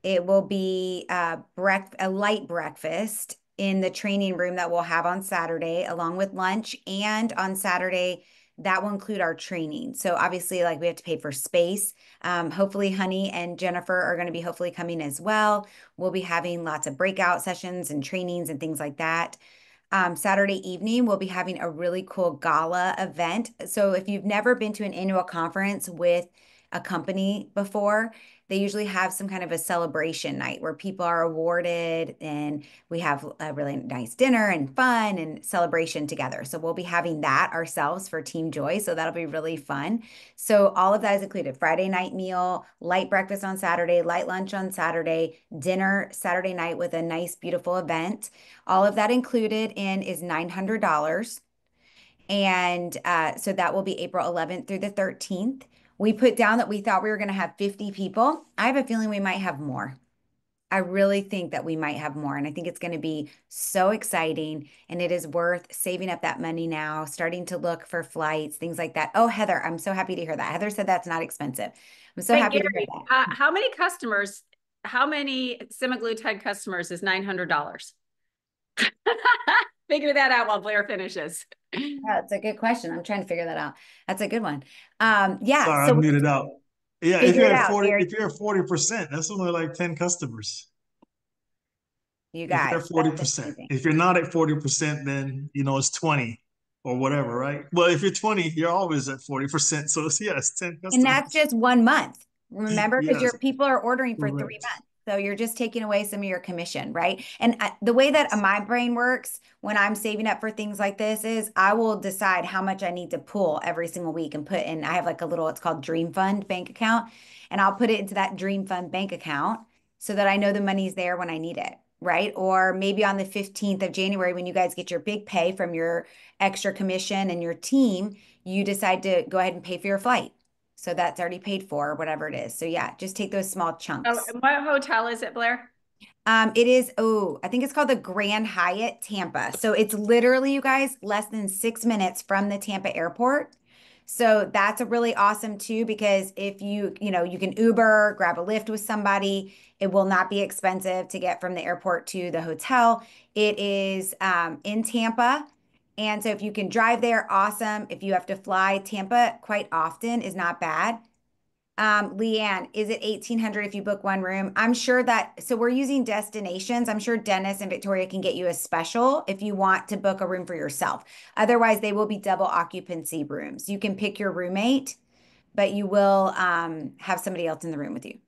Speaker 1: It will be a light breakfast in the training room that we'll have on Saturday, along with lunch. And on Saturday, that will include our training. So obviously, like we have to pay for space. Hopefully, Honey and Jennifer are going to be hopefully coming as well. We'll be having lots of breakout sessions and trainings and things like that. Saturday evening, we'll be having a really cool gala event. So if you've never been to an annual conference with a company before, they usually have some kind of a celebration night where people are awarded and we have a really nice dinner and fun and celebration together. So we'll be having that ourselves for Team Joy. So that'll be really fun. So all of that is included: Friday night meal, light breakfast on Saturday, light lunch on Saturday, dinner Saturday night with a nice, beautiful event. All of that included in is $900. And so that will be April 11th through the 13th. We put down that we thought we were going to have 50 people. I have a feeling we might have more. I really think that we might have more. And I think it's going to be so exciting. And it is worth saving up that money now, starting to look for flights, things like that. Oh, Heather, I'm so happy to hear that. Heather said that's not expensive. I'm so happy to hear that.
Speaker 2: How many semaglutide customers is $900? Figure that out while Blair finishes.
Speaker 1: That's a good question. I'm trying to figure that out. That's a good one. Yeah.
Speaker 8: Sorry,
Speaker 1: So
Speaker 8: I muted out. Yeah, if
Speaker 1: figure
Speaker 8: you're
Speaker 1: it
Speaker 8: at
Speaker 1: out,
Speaker 8: 40,
Speaker 1: Gary.
Speaker 8: if you're at 40%, that's only like 10 customers.
Speaker 1: You
Speaker 8: If you're
Speaker 1: guys,
Speaker 8: at 40%. If you're not at 40%, then it's 20 or whatever, right? Well, if you're 20, you're always at 40%. So it's 10 customers.
Speaker 1: and that's just 1 month. Remember, because
Speaker 8: Yes,
Speaker 1: your people are ordering for 3
Speaker 8: correct.
Speaker 1: months. So you're just taking away some of your commission, right? And the way that my brain works when I'm saving up for things like this is I will decide how much I need to pull every single week and put in. I have like a little, it's called Dream Fund bank account, and I'll put it into that Dream Fund bank account so that I know the money's there when I need it, right? Or maybe on the 15th of January, when you guys get your big pay from your extra commission and your team, you decide to go ahead and pay for your flight. So that's already paid for, whatever it is. So yeah, just take those small chunks.
Speaker 2: Oh, and what hotel is it, Blair?
Speaker 1: It is, I think it's called the Grand Hyatt Tampa. So it's literally, you guys, less than 6 minutes from the Tampa airport. So that's a really awesome too, because if you can Uber, grab a Lyft with somebody. It will not be expensive to get from the airport to the hotel. It is in Tampa. And so if you can drive there, awesome. If you have to fly, Tampa quite often is not bad. Leanne, is it 1,800 if you book one room? I'm sure that, so we're using destinations. I'm sure Dennis and Victoria can get you a special if you want to book a room for yourself. Otherwise, they will be double occupancy rooms. You can pick your roommate, but you will have somebody else in the room with you.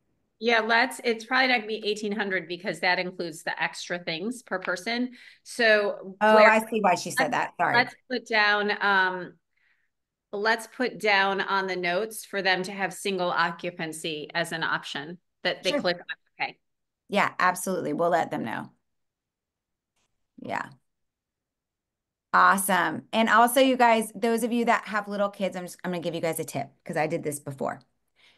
Speaker 2: Yeah, it's probably not gonna be 1,800 because that includes the extra things per person. So
Speaker 1: Blair, I see why she said that. Sorry.
Speaker 2: Let's put down on the notes for them to have single occupancy as an option that they click on. Okay.
Speaker 1: Yeah, absolutely. We'll let them know. Yeah. Awesome. And also, you guys, those of you that have little kids, I'm going to give you guys a tip because I did this before.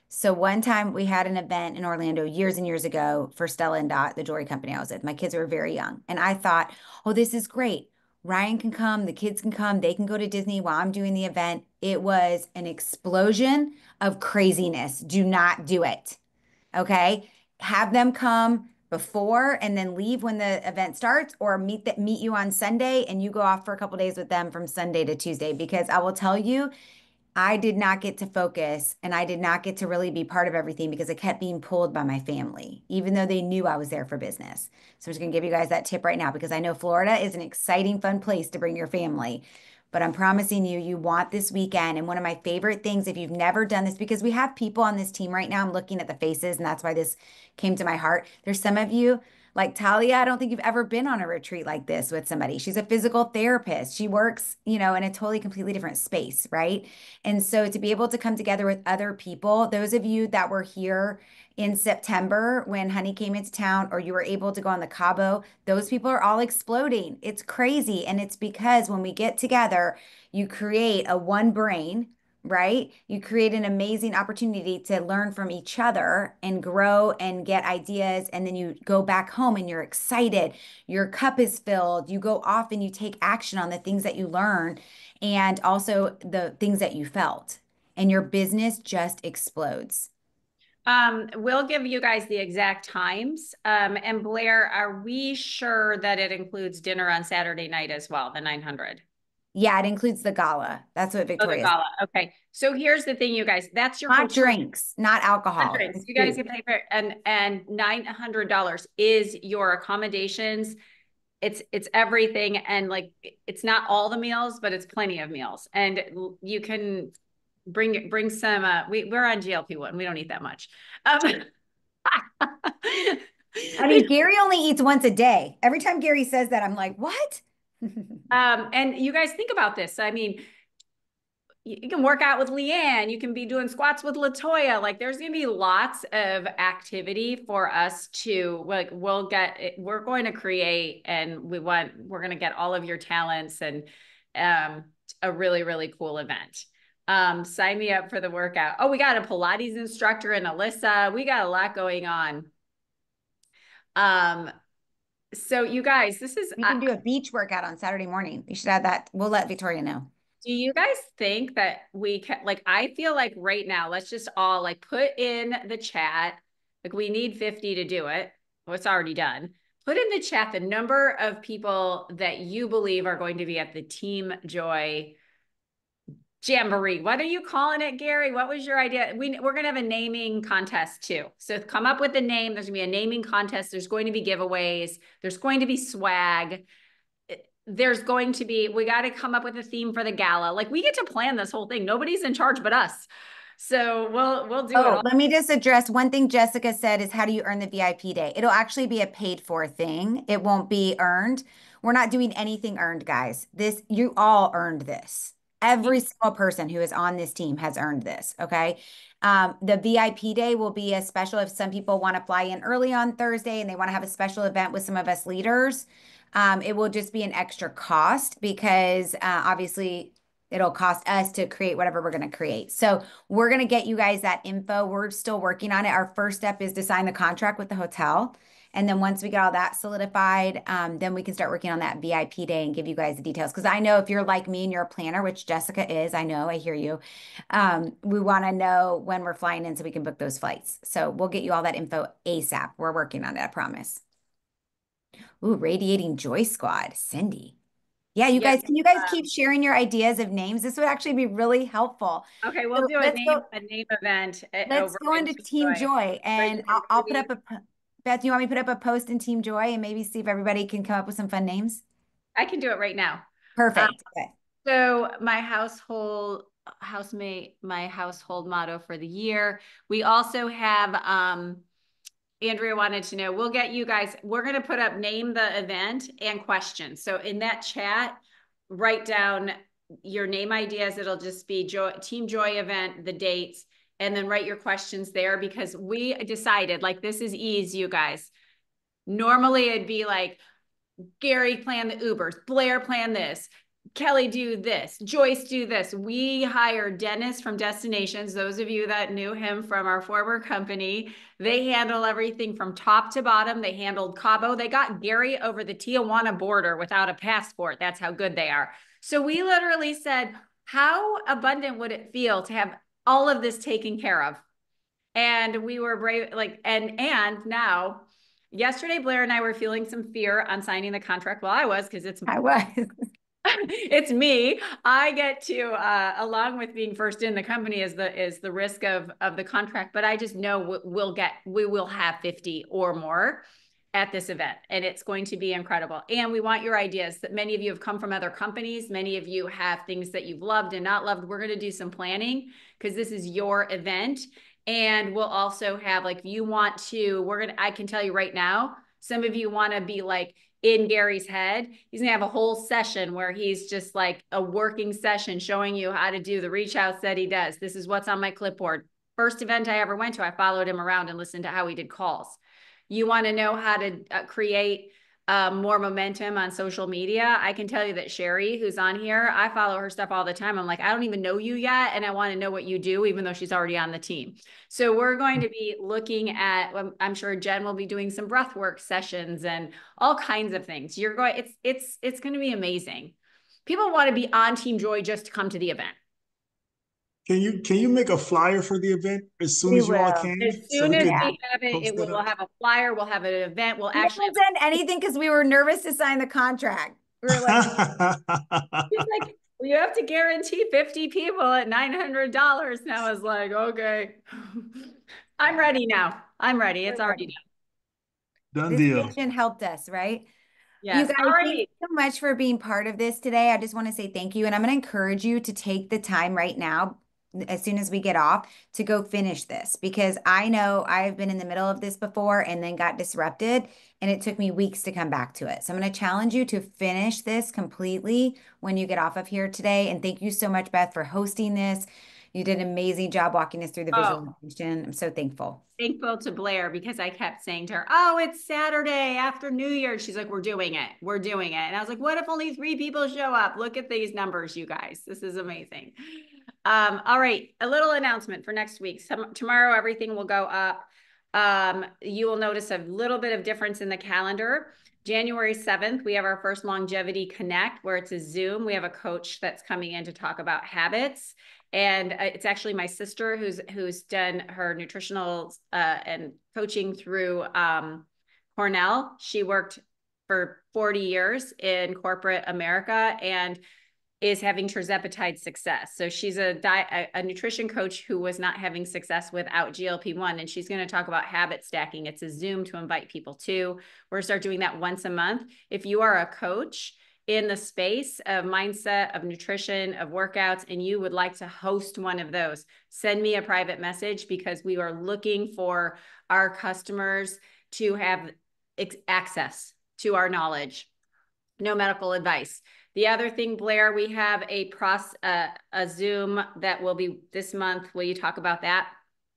Speaker 1: So one time we had an event in Orlando years and years ago for Stella and Dot, the jewelry company I was with. My kids were very young. And I thought, oh, this is great. Ryan can come, the kids can come, they can go to Disney while I'm doing the event. It was an explosion of craziness. Do not do it. Okay. Have them come before and then leave when the event starts, or meet you on Sunday and you go off for a couple days with them from Sunday to Tuesday, because I will tell you, I did not get to focus and I did not get to really be part of everything because I kept being pulled by my family, even though they knew I was there for business. So I'm just going to give you guys that tip right now because I know Florida is an exciting, fun place to bring your family. but I'm promising you, you want this weekend. And one of my favorite things, if you've never done this, because we have people on this team right now, I'm looking at the faces, and that's why this came to my heart. There's some of you, like Talia, I don't think you've ever been on a retreat like this with somebody. She's a physical therapist. She works, in a totally completely different space, right? And so to be able to come together with other people, those of you that were here in September when Honey came into town, or you were able to go on the Cabo, those people are all exploding. It's crazy. And it's because when we get together, you create a one brain, right? You create an amazing opportunity to learn from each other and grow and get ideas. And then you go back home and you're excited. Your cup is filled. You go off and you take action on the things that you learn and also the things that you felt. And your business just explodes.
Speaker 2: We'll give you guys the exact times. And Blair, are we sure that it includes dinner on Saturday night as well, the 900?
Speaker 1: Yeah, it includes the gala. That's what Victoria.
Speaker 2: Oh, the gala. Okay. So here's the thing, you guys. That's your
Speaker 1: not drinks, not alcohol.
Speaker 2: Not drinks. You guys can pay for it, and $900 is your accommodations. It's everything, and like it's not all the meals, but it's plenty of meals, and you can bring some. We're on GLP-1. We don't eat that much.
Speaker 1: I mean, Gary only eats once a day. Every time Gary says that, I'm like, what?
Speaker 2: And you guys think about this. I mean, you can work out with Leanne. You can be doing squats with Latoya. Like there's going to be lots of activity for us to like, we're going to create, and we're going to get all of your talents and a really, really cool event. Sign me up for the workout. Oh, we got a Pilates instructor and Alyssa. We got a lot going on. So you guys, we
Speaker 1: can do a beach workout on Saturday morning. We should add that. We'll let Victoria know.
Speaker 2: Do you guys think that we can, like, I feel like right now, let's just all like put in the chat, like we need 50 to do it. Well, it's already done. Put in the chat the number of people that you believe are going to be at the Team Joy Jamboree. What are you calling it, Gary? What was your idea? We're going to have a naming contest too. So come up with a name. There's going to be a naming contest. There's going to be giveaways. There's going to be swag. There's going to be, we got to come up with a theme for the gala. Like we get to plan this whole thing. Nobody's in charge but us. So we'll do it all.
Speaker 1: Let me just address one thing Jessica said is, how do you earn the VIP day? It'll actually be a paid for thing. It won't be earned. We're not doing anything earned, guys. You all earned this. Every single person who is on this team has earned this. Okay. The VIP day will be a special if some people want to fly in early on Thursday and they want to have a special event with some of us leaders. It will just be an extra cost because obviously it'll cost us to create whatever we're going to create. So we're going to get you guys that info. We're still working on it. Our first step is to sign the contract with the hotel. And then once we get all that solidified, then we can start working on that VIP day and give you guys the details. Because I know if you're like me and you're a planner, which Jessica is, I know, I hear you. We want to know when we're flying in so we can book those flights. So we'll get you all that info ASAP. We're working on it, I promise. Ooh, Radiating Joy Squad, Cindy. Yeah, you guys, can you guys keep sharing your ideas of names? This would actually be really helpful.
Speaker 2: Okay, we'll do a name event.
Speaker 1: Let's go into Team Joy, and I'll put up Beth, do you want me to put up a post in Team Joy and maybe see if everybody can come up with some fun names?
Speaker 2: I can do it right now.
Speaker 1: Perfect. Okay.
Speaker 2: So my household motto for the year. We also have, Andrea wanted to know, we'll get you guys, we're going to put up name the event and questions. So in that chat, write down your name ideas. It'll just be Team Joy event, the dates, and then write your questions there, because we decided, like, this is easy, you guys. Normally it'd be like, Gary plan the Ubers, Blair plan this, Kelly do this, Joyce do this. We hired Dennis from Destinations. Those of you that knew him from our former company, they handle everything from top to bottom. They handled Cabo. They got Gary over the Tijuana border without a passport. That's how good they are. So we literally said, how abundant would it feel to have all of this taken care of? And we were brave, like, and now yesterday, Blair and I were feeling some fear on signing the contract. Well, I was it's me. I get to, along with being first in the company is the risk of the contract, but I just know we will have 50 or more. at this event, and it's going to be incredible. And we want your ideas. That many of you have come from other companies. Many of you have things that you've loved and not loved. We're going to do some planning because this is your event. And we'll also have, like, if you want to, I can tell you right now, some of you want to be like in Gary's head. He's gonna have a whole session where he's just like a working session showing you how to do the reach outs that he does. This is what's on my clipboard. First event I ever went to, I followed him around and listened to how he did calls. You want to know how to create more momentum on social media? I can tell you that Sherry, who's on here, I follow her stuff all the time. I'm like, I don't even know you yet, and I want to know what you do, even though she's already on the team. So we're going to be looking at, I'm sure Jen will be doing some breathwork sessions and all kinds of things. It's going to be amazing. People want to be on Team Joy just to come to the event.
Speaker 8: Can you make a flyer for the event as soon as you all can?
Speaker 2: As soon as we have it, we'll have a flyer, we'll have an event, we'll actually
Speaker 1: send anything because we were nervous to sign the contract. We were like,
Speaker 2: he's like, well, you have to guarantee 50 people at $900. And I was like, okay, I'm ready now. I'm ready. It's already done.
Speaker 8: Done deal.
Speaker 1: This vision helped us, right?
Speaker 2: Yes.
Speaker 1: You guys, thank you so much for being part of this today. I just want to say thank you. And I'm going to encourage you to take the time right now, as soon as we get off, to go finish this, because I know I've been in the middle of this before and then got disrupted, and it took me weeks to come back to it. So I'm going to challenge you to finish this completely when you get off of here today. And thank you so much, Beth, for hosting this. You did an amazing job walking us through the visualization. I'm so thankful.
Speaker 2: Thankful to Blair, because I kept saying to her, oh, it's Saturday after New Year's. She's like, we're doing it. We're doing it. And I was like, what if only 3 people show up? Look at these numbers, you guys. This is amazing. All right. A little announcement for next week. Tomorrow, everything will go up. You will notice a little bit of difference in the calendar. January 7th, we have our first Longevity Connect, where it's a Zoom. We have a coach that's coming in to talk about habits. And it's actually my sister who's done her nutritional and coaching through Cornell. She worked for 40 years in corporate America and is having tirzepatide success. So she's a nutrition coach who was not having success without GLP-1, and she's going to talk about habit stacking. It's a Zoom to invite people to. We're going to start doing that once a month. If you are a coach in the space of mindset, of nutrition, of workouts, and you would like to host one of those, send me a private message, because we are looking for our customers to have access to our knowledge. No medical advice. The other thing, Blair, we have a Zoom that will be this month. Will you talk about that?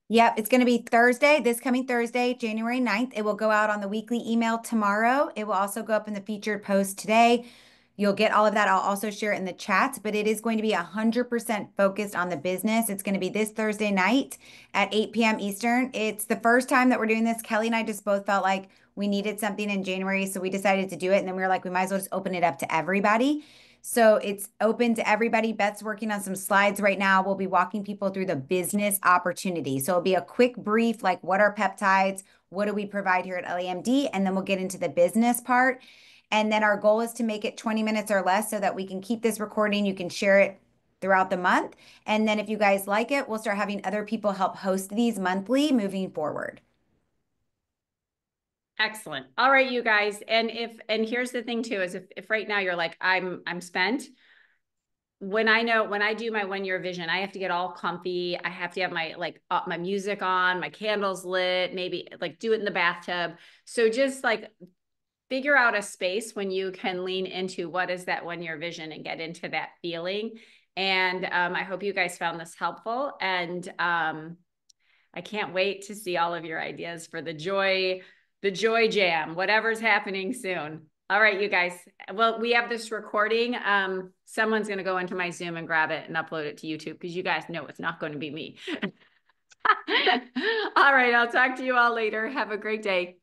Speaker 1: Yep, it's going to be Thursday, this coming Thursday, January 9th. It will go out on the weekly email tomorrow. It will also go up in the featured post today. You'll get all of that. I'll also share it in the chat, but it is going to be 100% focused on the business. It's going to be this Thursday night at 8 p.m. Eastern. It's the first time that we're doing this. Kelly and I just both felt like we needed something in January, so we decided to do it. And then we were like, we might as well just open it up to everybody. So it's open to everybody. Beth's working on some slides right now. We'll be walking people through the business opportunity. So it'll be a quick brief, like, what are peptides? What do we provide here at LAMD? And then we'll get into the business part. And then our goal is to make it 20 minutes or less so that we can keep this recording. You can share it throughout the month. And then if you guys like it, we'll start having other people help host these monthly moving forward.
Speaker 2: Excellent. All right, you guys. And here's the thing too, is if right now you're like, I'm spent. When I do my 1 year vision, I have to get all comfy. I have to have my my music on, my candles lit, maybe like do it in the bathtub. So just like figure out a space when you can lean into what is that 1 year vision and get into that feeling. And I hope you guys found this helpful. And I can't wait to see all of your ideas for the Joy Jam, whatever's happening soon. All right, you guys. Well, we have this recording. Someone's going to go into my Zoom and grab it and upload it to YouTube, because you guys know it's not going to be me. All right, I'll talk to you all later. Have a great day.